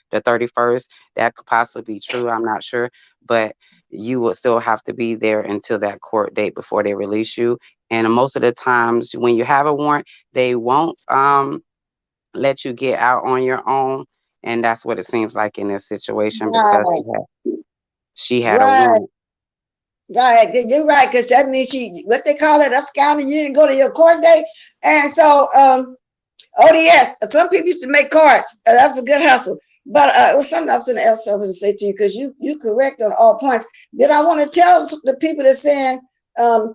the 31st. That could possibly be true. I'm not sure, but you will still have to be there until that court date before they release you. And most of the times, when you have a warrant, they won't let you get out on your own. And that's what it seems like in this situation because Right, she had a right, warrant. right. You're right, because that means she, what they call it, absconding. You didn't go to your court date. And so, ODS, some people used to make cards. That was a good hustle. But it was something else I was going to say to you because you correct on all points. Did I want to tell the people that saying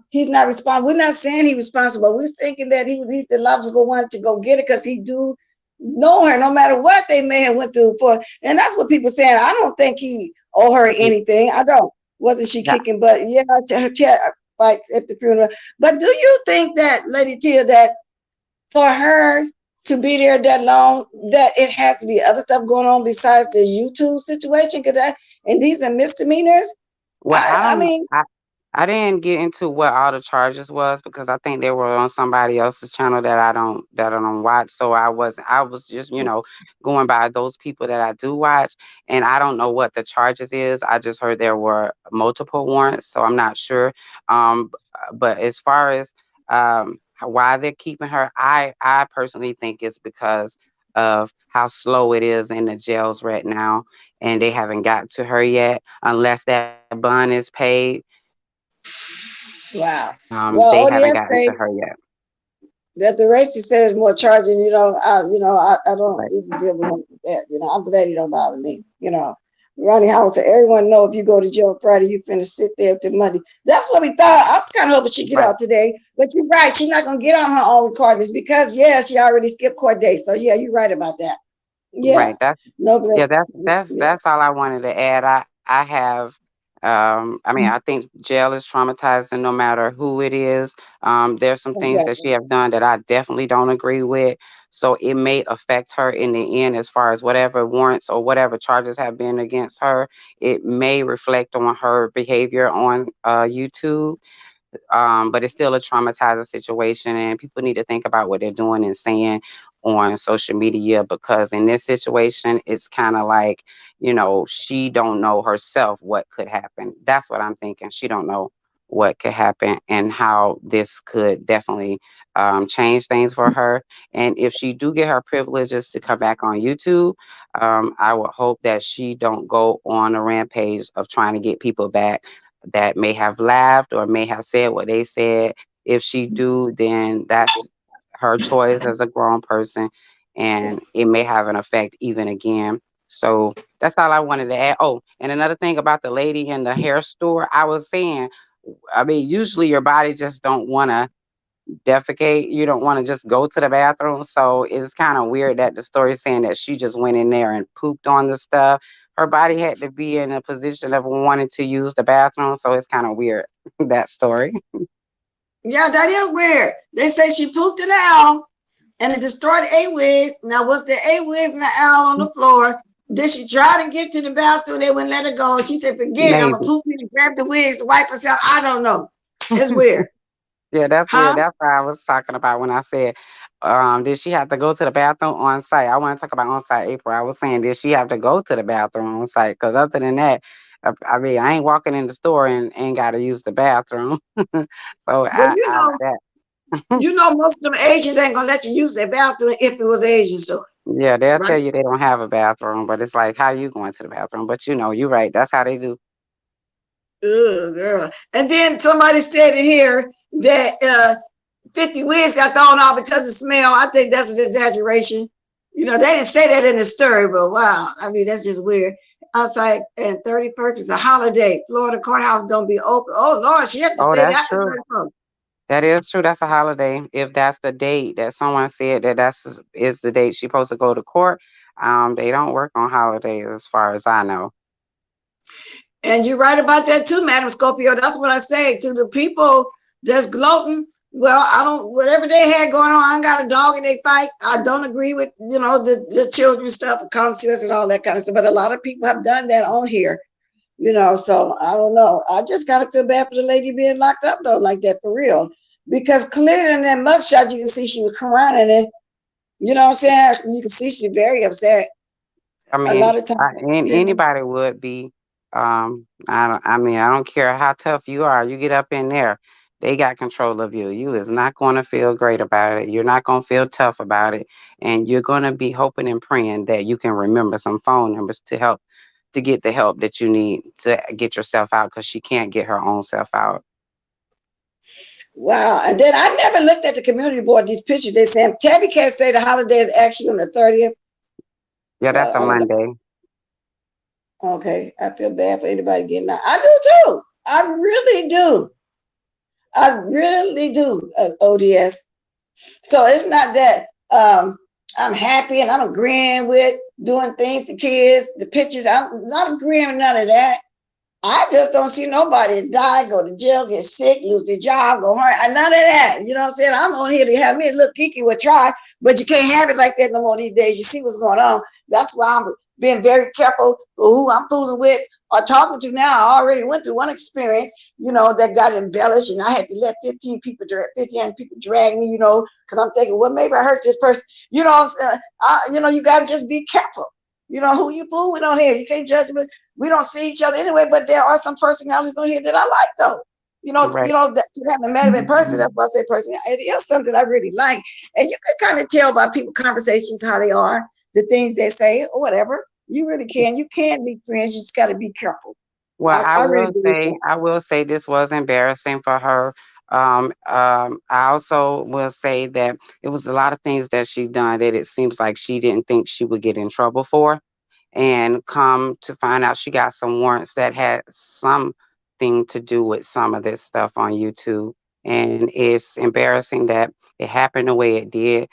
he's not responsible? We're not saying he's responsible. We're thinking that he's the logical one to go get it because he do know her no matter what they may have went through for. And that's what people saying. I don't think he owe her anything. I don't. Wasn't she Yeah. kicking butt? Yeah, fights at the funeral. But do you think that, Lady Tia, that for her to be there that long, that it has to be other stuff going on besides the YouTube situation? Because and these are misdemeanors. Well, I I don't. mean, I didn't get into what all the charges was because I think they were on somebody else's channel that I don't watch. So I was just, going by those people that I do watch, and I don't know what the charges is. I just heard there were multiple warrants, so I'm not sure. But as far as why they're keeping her, I personally think it's because of how slow it is in the jails right now, and they haven't got to her yet. Unless that bond is paid, wow. they Well, haven't ODS gotten to say her yet. that the racist said is more charging. I don't Right. even deal with him with that. I'm glad he don't bother me. Ronnie Howard said, everyone know if you go to jail Friday, you finna sit there till Monday. That's what we thought. I was kind of hoping she'd get Right. out today. But you're right. She's not going to get on her own recordings because, yeah, she already skipped court date. So, yeah, you're right about that. Yeah. Right. That's No, yeah, but yeah, that's all I wanted to add. I have I mean, I think jail is traumatizing no matter who it is. There's some things that exactly. she have done that I definitely don't agree with. So it may affect her in the end as far as whatever warrants or whatever charges have been against her. It may reflect on her behavior on YouTube. But it's still a traumatizing situation, and people need to think about what they're doing and saying on social media because in this situation, it's kind of like she don't know herself what could happen. That's what I'm thinking. She don't know what could happen and how this could definitely change things for her. And if she do get her privileges to come back on YouTube, I would hope that she don't go on a rampage of trying to get people back that may have laughed or may have said what they said. If she do, then that's her choice as a grown person, and it may have an effect even again. So that's all I wanted to add. Oh, and another thing about the lady in the hair store, I was saying, I mean, usually your body just don't want to defecate. You don't want to just go to the bathroom. So it's kind of weird that the story is saying that she just went in there and pooped on the stuff. Her body had to be in a position of wanting to use the bathroom. So it's kind of weird, that story. Yeah, that is weird. They say she pooped an owl and it destroyed 8 wigs. Now, was the 8 wigs and the owl on the floor? Did she try to get to the bathroom? They wouldn't let her go. And she said, forget it. I'm going to Maybe. poop in and grab the wigs to wipe herself. I don't know. It's weird. Yeah, that's weird. Huh? That's what I was talking about when I said, did she have to go to the bathroom on site? I want to talk about on site, April. I was saying, did she have to go to the bathroom on site? Because other than that, I mean, I ain't walking in the store and ain't got to use the bathroom. So Well, that, most of them Asians ain't going to let you use their bathroom if it was Asian store, yeah, they'll right? tell you they don't have a bathroom, but it's like, how you going to the bathroom? But you're right. That's how they do. Ugh, girl. And then somebody said in here that 50 wigs got thrown out because of smell. I think that's an exaggeration. They didn't say that in the story, but wow. I mean, that's just weird. Outside and 31st is a holiday. Florida courthouse don't be open. Oh Lord, she had to Oh, stay that's after true. 31st. That is true. That's a holiday. If that's the date that someone said that is the date she's supposed to go to court, they don't work on holidays as far as I know. And you're right about that too, Madam Scorpio. That's what I say to the people that's gloating. Well, I don't, whatever they had going on, I got a dog and they fight. I don't agree with, the children stuff and consequences and all that kind of stuff. But a lot of people have done that on here. So I don't know. I just gotta feel bad for the lady being locked up though, like that for real. Because clearly in that mugshot you can see she was crying and then you know what I'm saying? You can see she's very upset I a mean, lot of times. anybody would be. I mean, I don't care how tough you are. You get up in there, they got control of you. You is not going to feel great about it. You're not going to feel tough about it, and you're going to be hoping and praying that you can remember some phone numbers to help to get the help that you need to get yourself out because she can't get her own self out. Wow. And then I never looked at the community board, these pictures. They saying Tabby can't say the holiday is actually on the 30th. Yeah, So that's a I don't know. Monday. Okay. I feel bad for anybody getting out. I do too. I really do. I really do, ODS. So it's not that I'm happy and I'm agreeing with doing things to kids, the pictures. I'm not agreeing with none of that. I just don't see nobody die, go to jail, get sick, lose their job, go home. None of that. You know what I'm saying? I'm on here to have me a little geeky with try, but you can't have it like that no more these days. You see what's going on. That's why I'm being very careful for who I'm fooling with or talking to now. I already went through one experience, that got embellished, and I had to let 15 people drag me, because I'm thinking, well, maybe I hurt this person. You got to just be careful. Who you fool with on here. You can't judge me. We don't see each other anyway, but there are some personalities on here that I like though. Right. That you haven't met them in person. That's why I say person. It is something I really like. And you can kind of tell by people conversations how they are, the things they say, or whatever. You really can. You can be friends. You just gotta be careful. Well, I really believe that. I will say this was embarrassing for her. I also will say that it was a lot of things that she done that it seems like she didn't think she would get in trouble for, and come to find out she got some warrants that had something to do with some of this stuff on YouTube. And it's embarrassing that it happened the way it did.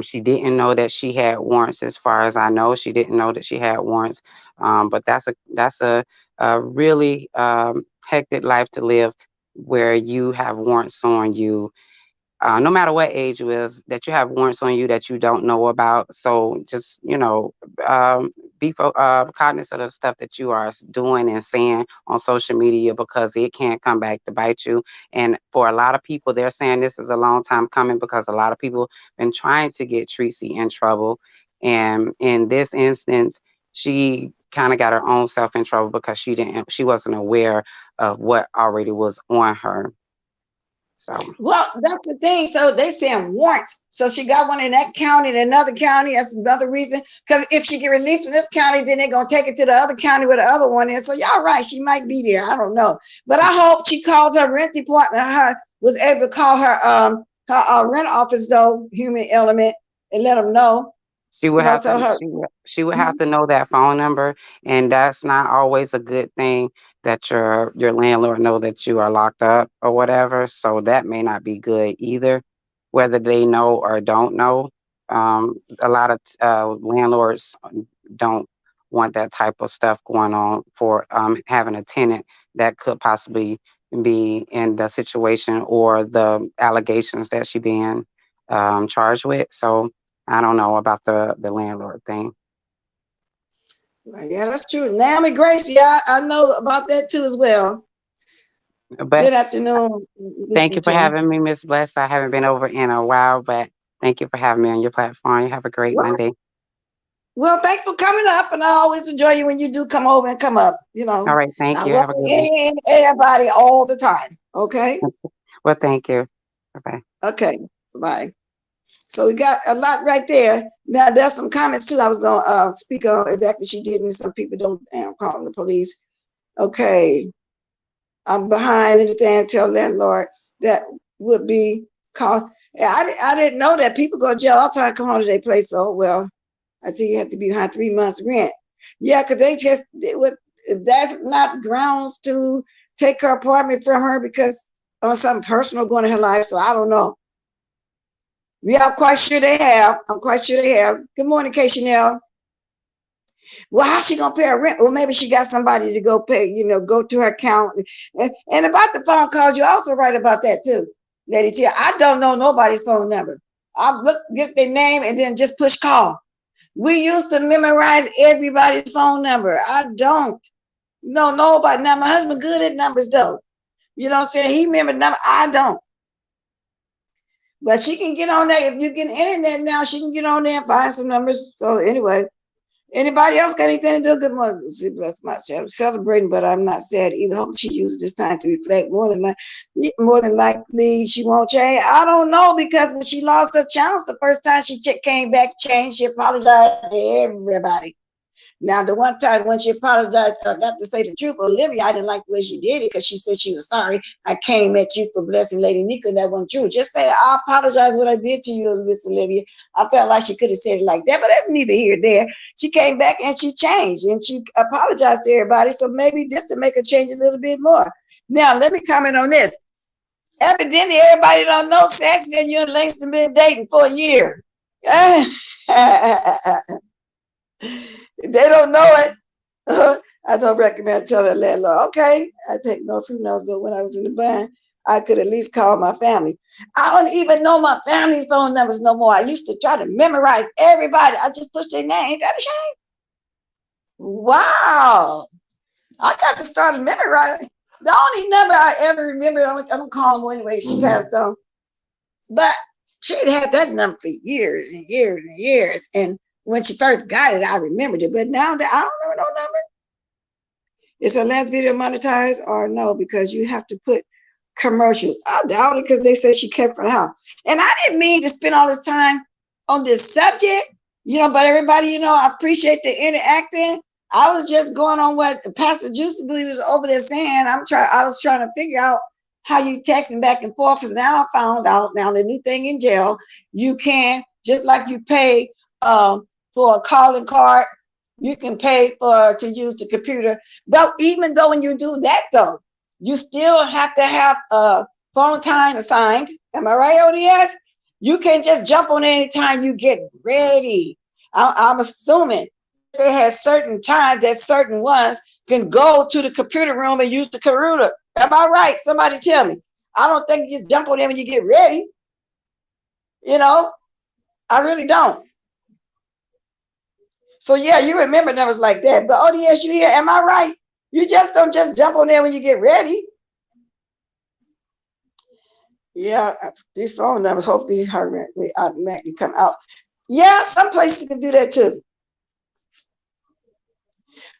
She didn't know that she had warrants, as far as I know. She didn't know that she had warrants. But that's a really hectic life to live, where you have warrants on you, no matter what age you is, that you have warrants on you that you don't know about. So just, cognizant of stuff that you are doing and saying on social media, because it can come back to bite you. And for a lot of people, they're saying this is a long time coming, because a lot of people been trying to get Tracy in trouble. And in this instance, she kind of got her own self in trouble because she wasn't aware of what already was on her. So. Well, that's the thing. So they saying warrants. So she got one in that county, in another county. That's another reason. Because if she get released from this county, then they're gonna take it to the other county where the other one is. So y'all right, she might be there. I don't know. But I hope she calls her rent department, was able to call her rent office though, human element, and let them know. She would have So to her she would have to know that phone number, and that's not always a good thing that your landlord know that you are locked up or whatever. So that may not be good either, whether they know or don't know. A lot of landlords don't want that type of stuff going on for having a tenant that could possibly be in the situation or the allegations that she being charged with. So I don't know about the landlord thing. yeah, that's true. Naomi Grace, yeah, I know about that too as well. But Good afternoon, thank listening you for to me. having me, Miss Bless. I haven't been over in a while, but thank you for having me on your platform. You have a great Well, Monday. Well, thanks for coming up, and I always enjoy you when you do come over and come up. All right, thank I you. Have a welcome good one. any and everybody all the time. Okay, Well, thank you. Bye bye. okay, bye. So we got a lot right there. Now there's some comments too. I was gonna speak on exactly she did, and some people don't call the police. Okay, I'm behind anything. Tell landlord that would be called. Yeah, I didn't know that people go to jail all the time. Come home to their place. So well, I think you have to be behind 3 months rent. Yeah, because that's not grounds to take her apartment from her because of something personal going in her life. So I don't know. Yeah, I'm quite sure they have. I'm quite sure they have. Good morning, Kay Chanel. Well, how's she gonna pay her rent? Well, maybe she got somebody to go pay, go to her account. And about the phone calls, you also write about that too, Lady T. I don't know nobody's phone number. I look, get their name, and then just push call. We used to memorize everybody's phone number. I don't. No, nobody. Now my husband good at numbers though. You know what I'm saying? He remember number. I don't. But she can get on there. If you get internet now, she can get on there and find some numbers. So anyway, anybody else got anything to do? Good morning. See, bless myself. I'm celebrating, but I'm not sad either. Hope she uses this time to reflect. More than likely, she won't change. I don't know, because when she lost her challenge the first time she came back, changed, she apologized to everybody. Now, the one time when she apologized, I got to say the truth, Olivia, I didn't like the way she did it because she said she was sorry. I came at you for blessing Lady Nika. That wasn't true. Just say, I apologize what I did to you, Miss Olivia. I felt like she could have said it like that, but that's neither here nor there. She came back and she changed and she apologized to everybody. So maybe just to make her change a little bit more. Now, let me comment on this. Evidently, everybody don't know Sassy and you and Langston been dating for a year. They don't know it. I don't recommend telling the landlord, okay, I take no fruit notes, but when I was in the band, I could at least call my family. I don't even know my family's phone numbers no more. I used to try to memorize everybody. I just push their name. Ain't that a shame? Wow. I got to start memorizing. The only number I ever remember, I'm calling her anyway, she passed on. But she'd had that number for years and years and years. And when she first got it, I remembered it. But now that I don't remember no number. Is her last video monetized or no? Because you have to put commercials. I doubt it because they said she kept from the house. And I didn't mean to spend all this time on this subject, but everybody, I appreciate the interacting. I was just going on what Pastor Juicy Booty was over there saying. I was trying to figure out how you texting back and forth, because now I found out the new thing in jail, you can, just like you pay for a calling card, you can pay to use the computer. But even though when you do that though, you still have to have a phone time assigned. Am I right, ODS? You can't just jump on any time you get ready. I'm assuming they had certain times that certain ones can go to the computer room and use the computer. Am I right? Somebody tell me. I don't think you just jump on them when you get ready. I really don't. So yeah, you remember numbers like that. But ODS, you here? Am I right? You just don't just jump on there when you get ready. Yeah, these phone numbers hopefully automatically come out. Yeah, some places can do that too.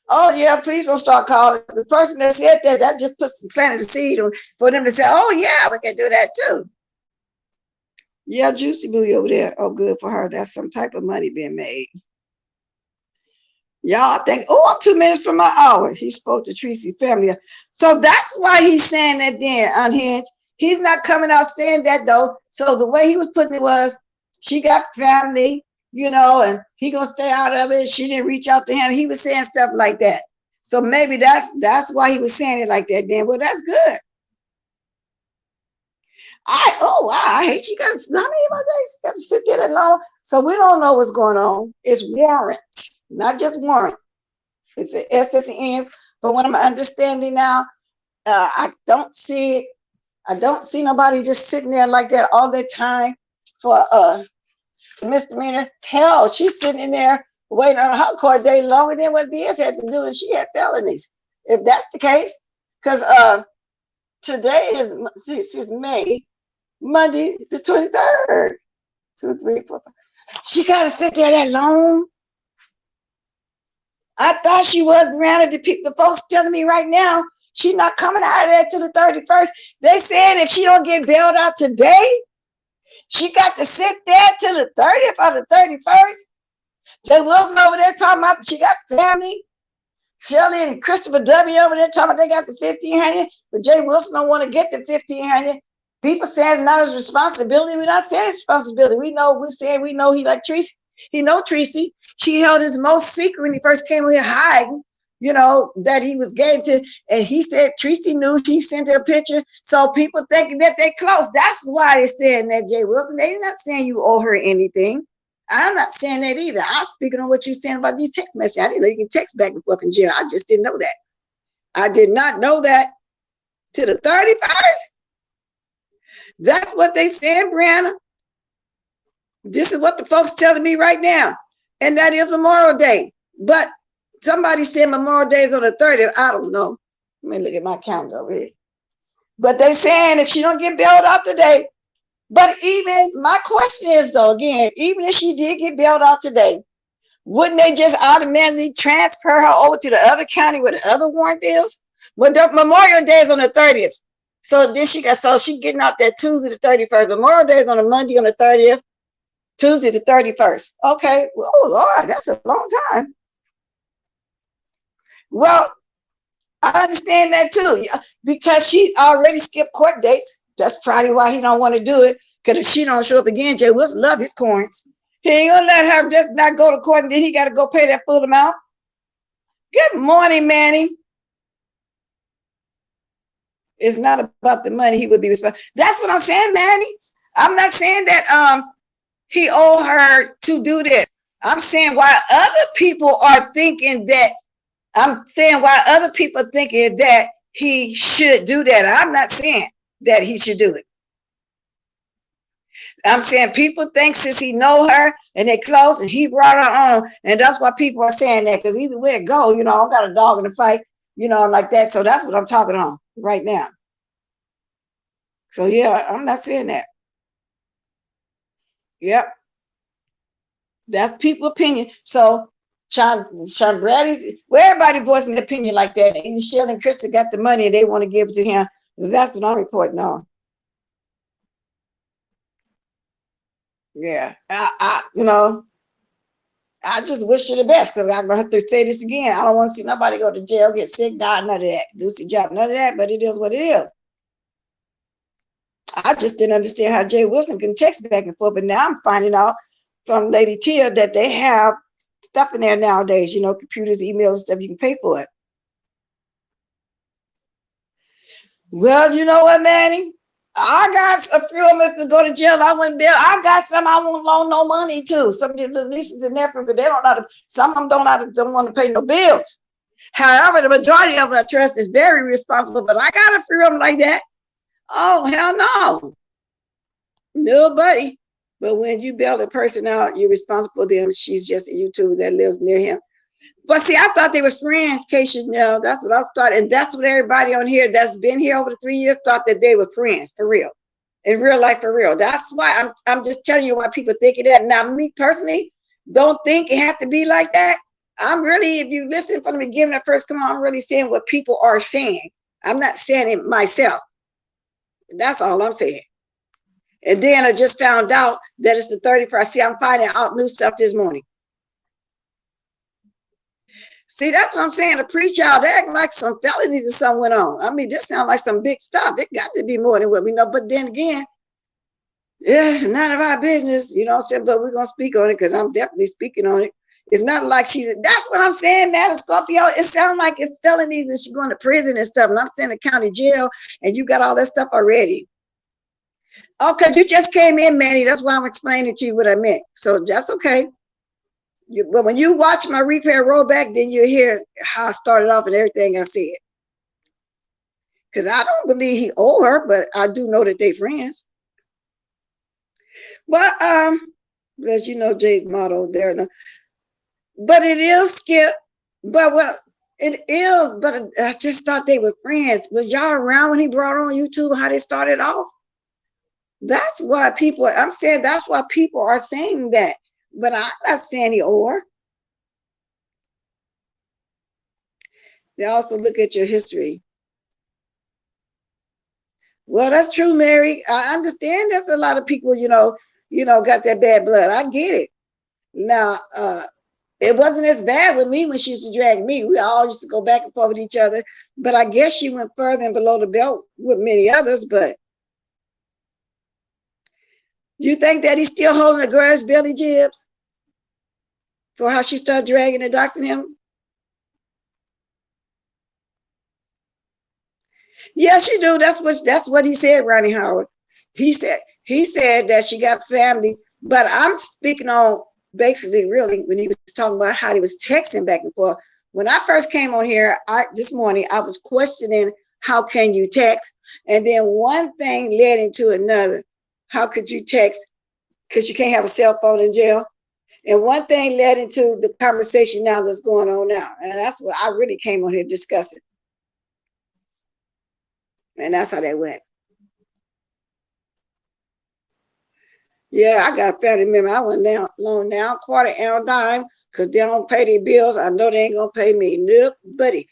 Oh yeah, please don't start calling. The person that said that just planted the seed for them to say, oh yeah, we can do that too. Yeah, Juicy Booty over there. Oh, good for her. That's some type of money being made. Y'all think, oh, I'm 2 minutes from my hour. He spoke to Tracy family. So that's why he's saying that then, Unhinged. He's not coming out saying that though. So the way he was putting it was, she got family, and he gonna stay out of it. She didn't reach out to him. He was saying stuff like that. So maybe that's why he was saying it like that then. Well, that's good. I hate you guys. How many more days you got to sit there that long? So we don't know what's going on. It's warrant, not just warrant. It's an S at the end. But what I'm understanding now, I don't see nobody just sitting there like that all the time for misdemeanor. Hell, she's sitting in there waiting on her court date longer than what BS had to do, and she had felonies. If that's the case, because today is May, Monday the 23rd. 2, 3, 4, 5. She got to sit there that long. I thought she was around the folks telling me right now she's not coming out of there till the 31st. They said if she don't get bailed out today, she got to sit there till the 30th or the 31st. Jay Wilson over there talking about she got family. Shelley and Christopher W. over there talking about they got the 1,500, but Jay Wilson don't want to get the 1,500. People saying it's not his responsibility. We're not saying it's responsibility. We know he like Tracy. He know Tracy. She held his most secret when he first came here hiding, that he was gay to, and he said Tracy knew. He sent her a picture. So people thinking that they close. That's why they're saying that, Jay Wilson. They're not saying you owe her anything. I'm not saying that either. I'm speaking on what you're saying about these text messages. I didn't know you can text back and forth in jail. I just didn't know that. I did not know that to the 31st. That's what they saying, Brianna. This is what the folks telling me right now. And that is Memorial Day. But somebody said Memorial Day is on the 30th. I don't know. Let me look at my calendar over here. But they saying if she don't get bailed out today, but even my question is though, again, even if she did get bailed out today, wouldn't they just automatically transfer her over to the other county where the other warrant is? Well, the Memorial Day is on the 30th. So then she getting out that Tuesday the 31st. Memorial Day is on a Monday on the 30th, Tuesday the 31st. Okay. Well, oh Lord, that's a long time. Well, I understand that too, because she already skipped court dates. That's probably why he don't want to do it. Because if she don't show up again, Jay Wilson love his coins. He ain't gonna let her just not go to court and then he got to go pay that full amount. Good morning, Manny. It's not about the money. He would be responsible. That's what I'm saying, Manny. I'm not saying that he owed her to do this. I'm saying why other people are thinking that. I'm saying why other people are thinking that he should do that. I'm not saying that he should do it. I'm saying people think since he know her and they close and he brought her on, and that's why people are saying that, because either way it go, you know, I got a dog in the fight, you know, like that. So that's what I'm talking on right now. So yeah, I'm not saying that. Yep. That's people's opinion. So Sean Brady's, well, everybody voicing an opinion like that. And Shirley and Krista got the money and they want to give it to him. That's what I'm reporting on. Yeah, you know, I just wish you the best, because I'm gonna have to say this again. I don't want to see nobody go to jail, get sick, die, none of that. Lucy job, none of that. But it is what it is. I just didn't understand how Jay Wilson can text back and forth, but now I'm finding out from Lady Tia that they have stuff in there nowadays. You know, computers, emails, stuff. You can pay for it. Well, you know what, Manny? I got a few of them to go to jail. I wouldn't bill. I got some I won't loan no money to. Some of the nieces and nephews, but they don't know. Some of them don't want to pay no bills. However, the majority of our trust is very responsible. But I got a few of them like that. Oh hell no, no buddy. But when you bail a person out, you're responsible for them. She's just a YouTuber that lives near him. But see, I thought they were friends, Keisha. No, that's what I started. And that's what everybody on here that's been here over the 3 years thought, that they were friends, for real. In real life, for real. That's why I'm just telling you why people think of that. Now, me personally, don't think it have to be like that. I'm really, if you listen from the beginning at first, come on, I'm really saying what people are saying. I'm not saying it myself. That's all I'm saying. And then I just found out that it's the 31st. See, I'm finding out new stuff this morning. See, that's what I'm saying. The preacher out there acting like some felonies or something went on. I mean, this sounds like some big stuff. It got to be more than what we know. But then again, it's none of our business, you know what I'm saying? But we're going to speak on it, because I'm definitely speaking on it. It's not like that's what I'm saying, Madam Scorpio. It sounds like it's felonies and she's going to prison and stuff. And I'm saying the county jail, and you got all that stuff already. Oh, because you just came in, Manny. That's why I'm explaining to you what I meant. So that's okay. But when you watch my replay rollback, then you hear how I started off and everything I said. Because I don't believe he owe her, but I do know that they friends. But as you know, Jay's motto there. But it is Skip. But what it is, but I just thought they were friends. Was y'all around when he brought on YouTube how they started off? That's why people, I'm saying that's why people are saying that. But I'm not saying he owe her. They also look at your history. Well, that's true, Mary. I understand there's a lot of people, you know, got that bad blood. I get it. Now, it wasn't as bad with me when she used to drag me. We all used to go back and forth with each other. But I guess she went further and below the belt with many others. But you think that he's still holding a grudge, Billy Gibbs, for how she started dragging and doxing him? Yes, you do. That's what he said, Ronnie Howard. He said that she got family, but I'm speaking on basically really when he was talking about how he was texting back and forth. When I first came on here this morning, I was questioning how can you text, and then one thing led into another. How could you text? Because you can't have a cell phone in jail. And one thing led into the conversation now that's going on now. And that's what I really came on here discussing. And that's how that went. Yeah, I got a family member. I went down loan now, quarter and a dime, because they don't pay their bills. I know they ain't gonna pay me. Nope, buddy.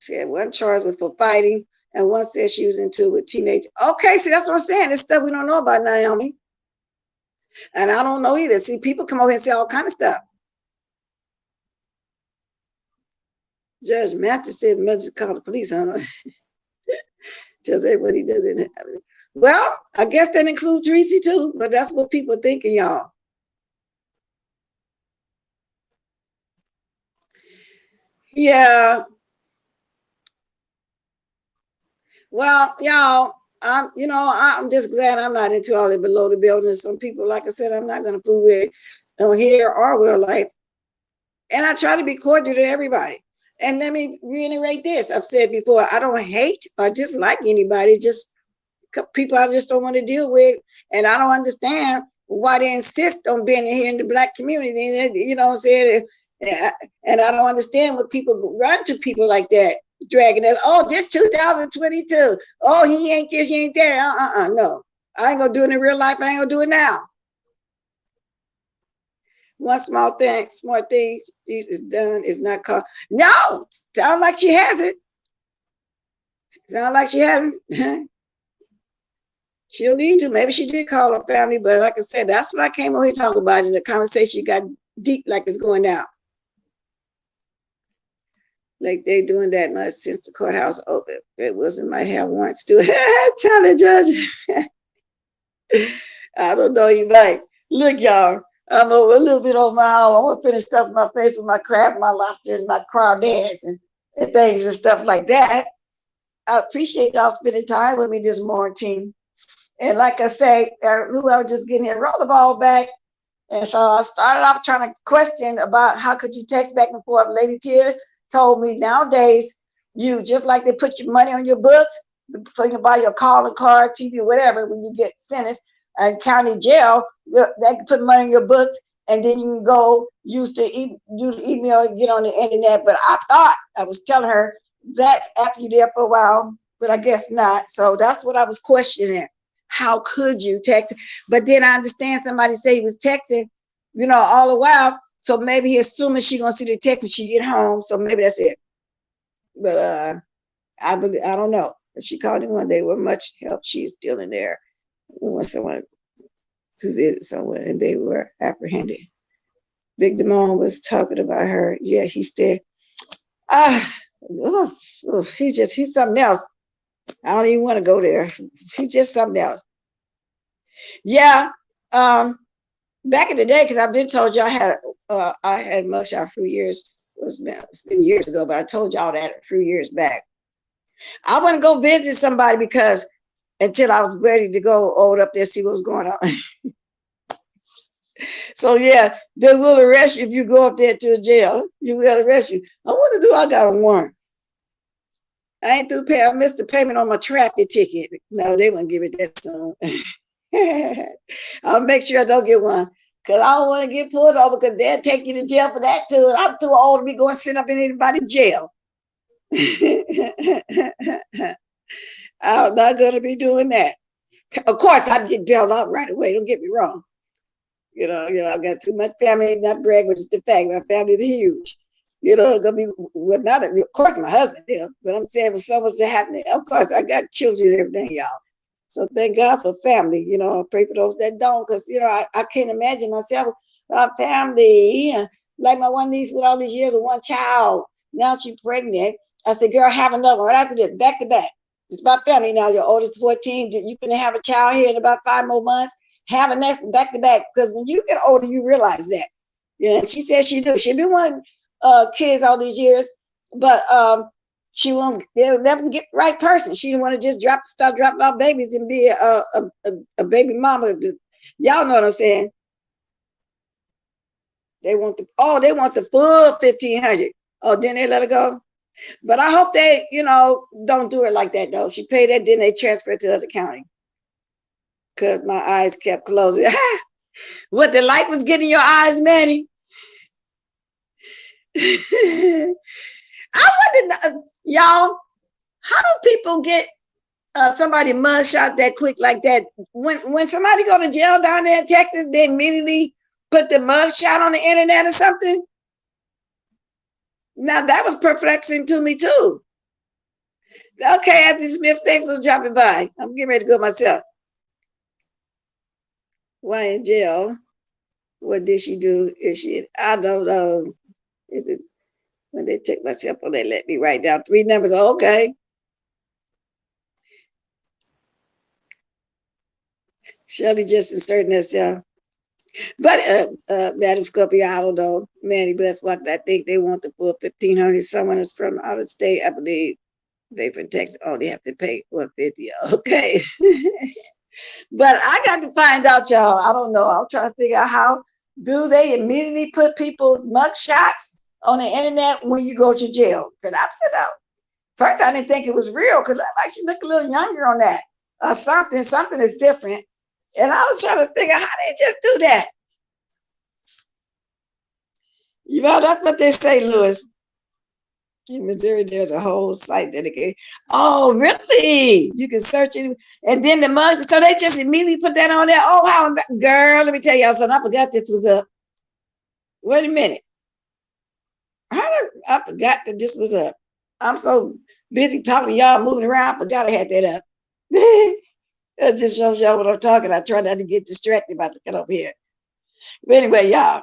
She had one charge was for fighting, and one said she was into with teenagers. Okay, see, that's what I'm saying. This stuff we don't know about Naomi. And I don't know either. See, people come over here and say all kind of stuff. Judge Mathis says mother called the police on her. Tells everybody doesn't have it. Well, I guess that includes Tracy too, but that's what people are thinking, y'all. Yeah. Well, y'all, I'm just glad I'm not into all the below the building. Some people, like I said, I'm not gonna fool with on here or real life. And I try to be cordial to everybody. And let me reiterate this. I've said before, I don't hate or dislike anybody, just people I just don't want to deal with. And I don't understand why they insist on being here in the Black community. You know what I'm saying? And I don't understand what people run to people like that, dragging us. Oh, this 2022. Oh, he ain't this, he ain't that. No. I ain't gonna do it in real life. I ain't gonna do it now. One small thing is done is not called. No, sound like she hasn't. Sound like she hasn't. She'll need to. Maybe she did call her family, but like I said, that's what I came over here to talk about. And the conversation got deep, like it's going down. Like they doing that much since the courthouse open. It wasn't might have warrants to. Tell the judge. I don't know, you might. Look, y'all. I'm over a little bit over my hour. I want to finish stuffing my face with my crab, my lobster, and my crawdads and things and stuff like that. I appreciate y'all spending time with me this morning. And like I say, who I was just getting here, roll the ball back. And so I started off trying to question about how could you text back and forth. Lady Tia told me nowadays, you just like they put your money on your books, so you can buy your calling card, TV, whatever, when you get sentenced and county jail, they can put money in your books, and then you can go use the email and get on the internet. But I thought I was telling her that's after you're there for a while, but I guess not. So that's what I was questioning. How could you text? But then I understand somebody say he was texting, all the while. So maybe he assuming she gonna see the text when she get home. So maybe that's it. But I don't know. If she called him one day with much help, she's still in there. When someone to visit someone and they were apprehended. Big Damone was talking about her. Yeah, he's there. He's something else. I don't even want to go there. He's just something else. Yeah. Back in the day, because I've been told you I had mugshot for years. It's been years ago, but I told y'all that a few years back. I want to go visit somebody because until I was ready to go up there, see what was going on. So yeah, they will arrest you if you go up there to a jail. You will arrest you. I want to do. I got a warrant. I ain't through pay. I missed the payment on my traffic ticket. No, they wouldn't give it that soon. I'll make sure I don't get one because I don't want to get pulled over because they'll take you to jail for that too. I'm too old to be going to sit up in anybody's jail. I'm not going to be doing that. Of course, I'd get bailed out right away. Don't get me wrong. I've got too much family, not brag, but it's the fact my family is huge. Gonna be not of course my husband, but I'm saying if something's happening, of course I got children and everything, y'all. So thank God for family. I pray for those that don't, because I can't imagine myself without family. Like my one niece with all these years of one child. Now she's pregnant. I said, girl, have another one right after this, back to back. It's about family now. Your oldest 14. You can have a child here in about 5 more months. Have a next back to back. Because when you get older, you realize that. And she said she do. She been wanting kids all these years, but she won't. They'll never get the right person. She didn't want to just start dropping off babies and be a baby mama. Y'all know what I'm saying? They want the full 1,500. Oh, then they let her go. But I hope they, don't do it like that though. She paid that, then they transfer it to the other county. Cause my eyes kept closing. What the light was getting your eyes, Manny? I wonder, y'all, how do people get somebody mugshot that quick like that? When somebody go to jail down there in Texas, they immediately put the mugshot on the internet or something? Now that was perplexing to me too. Okay, Anthony Smith, thanks for dropping by. I'm getting ready to go myself. Why in jail? What did she do? Is she? I don't know. Is it when they take my cell phone? They let me write down 3 numbers. Okay. Shelly just inserting herself. But Madam Scorpio, I don't know. Manny Bless what I think they want to pull 1,500. Someone is from out of state. I believe they from Texas. Oh, they have to pay 150. Okay. But I got to find out, y'all. I don't know. I'm trying to figure out how do they immediately put people mug shots on the internet when you go to jail? Because I said out. First, I didn't think it was real because I like she look a little younger on that. Or something. Something is different. And I was trying to figure out how they just do that. You know, that's what they say, Lewis. In Missouri, there's a whole site dedicated. Oh, really? You can search it. And then the mugs, so they just immediately put that on there. Oh, how, girl, let me tell y'all something. I forgot this was up. Wait a minute. I forgot that this was up. I'm so busy talking to y'all, moving around, I forgot I had that up. That just shows y'all what I'm talking. I try not to get distracted about to get up here. But anyway, y'all.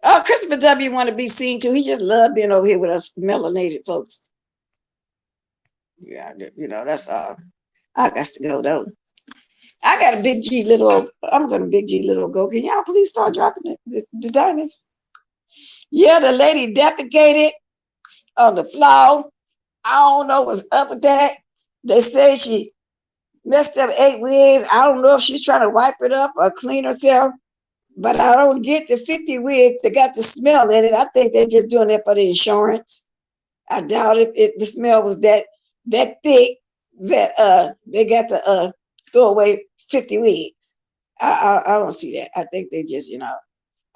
Oh, Christopher W. want to be seen too. He just loved being over here with us melanated folks. Yeah, you know, that's all. I got to go though. I got a big G little. I'm gonna big G little go. Can y'all please start dropping the diamonds? Yeah, the lady defecated on the floor. I don't know what's up with that. They say she messed up 8 wigs. I don't know if she's trying to wipe it up or clean herself. But I don't get the 50 wigs that got the smell in it. I think they're just doing that for the insurance. I doubt if the smell was that thick that they got to throw away 50 wigs. I don't see that. I think they just, you know,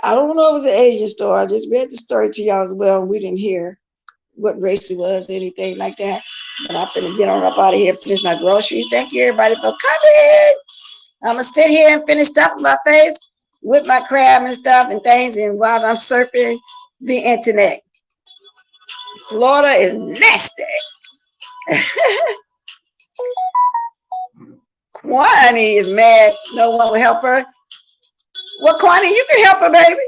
I don't know if it was an Asian store. I just read the story to y'all as well, and we didn't hear what race it was, anything like that. But I'm gonna get on up out of here, finish my groceries. Thank you everybody for coming. I'm gonna sit here and finish stuff with my face with my crab and stuff and things, and while I'm surfing the internet. Florida is nasty. Kwani is mad. No one will help her. Well, Kwani, you can help her, baby.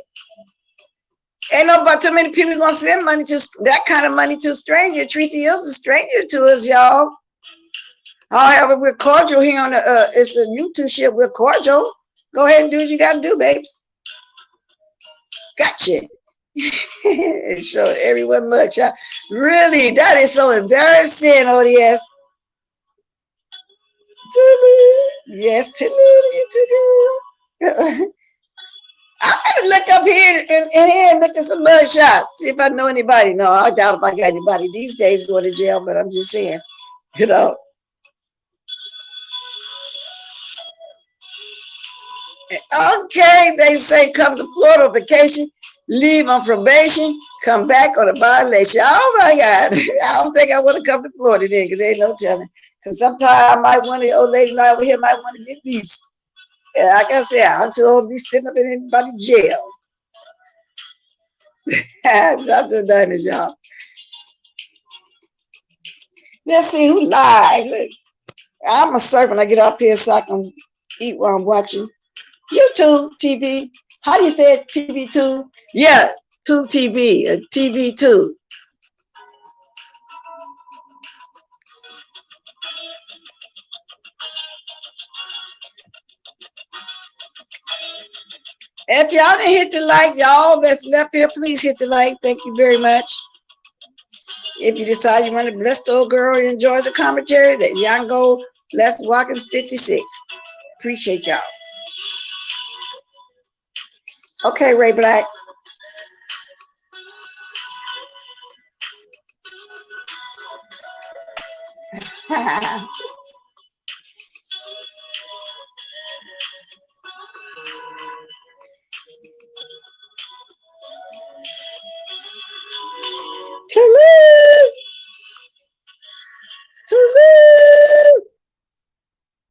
Ain't no but too many people gonna send money to that kind of money to a stranger. Tracy Hill's a stranger to us, y'all. However, we're cordial here on the it's a YouTube shit. We're cordial. Go ahead and do what you gotta do, babes. Gotcha. Show everyone much. Really, that is so embarrassing, ODS. Yes, I'm gonna look up here and look at some mud shots. See if I know anybody. No, I doubt if I got anybody these days going to jail, but I'm just saying, you know. Okay, they say come to Florida vacation, leave on probation, come back on a violation. Oh my God. I don't think I want to come to Florida then because there ain't no telling. Because sometimes I might want the old lady over here might want to get loose. Yeah, like I said, I'm too old to be sitting up in anybody's jail. Dr. Diamonds, y'all. Let's see who lied. I'm a servant. I get off here so I can eat while I'm watching YouTube TV. How do you say it? TV2? Yeah, Tube TV, TV2. If y'all didn't hit the like, y'all that's left here, please hit the like. Thank you very much. If you decide you want to bless the old girl and enjoy the commentary, that y'all can go Let's Walk is 56. Appreciate y'all. Okay, Ray Black. To me.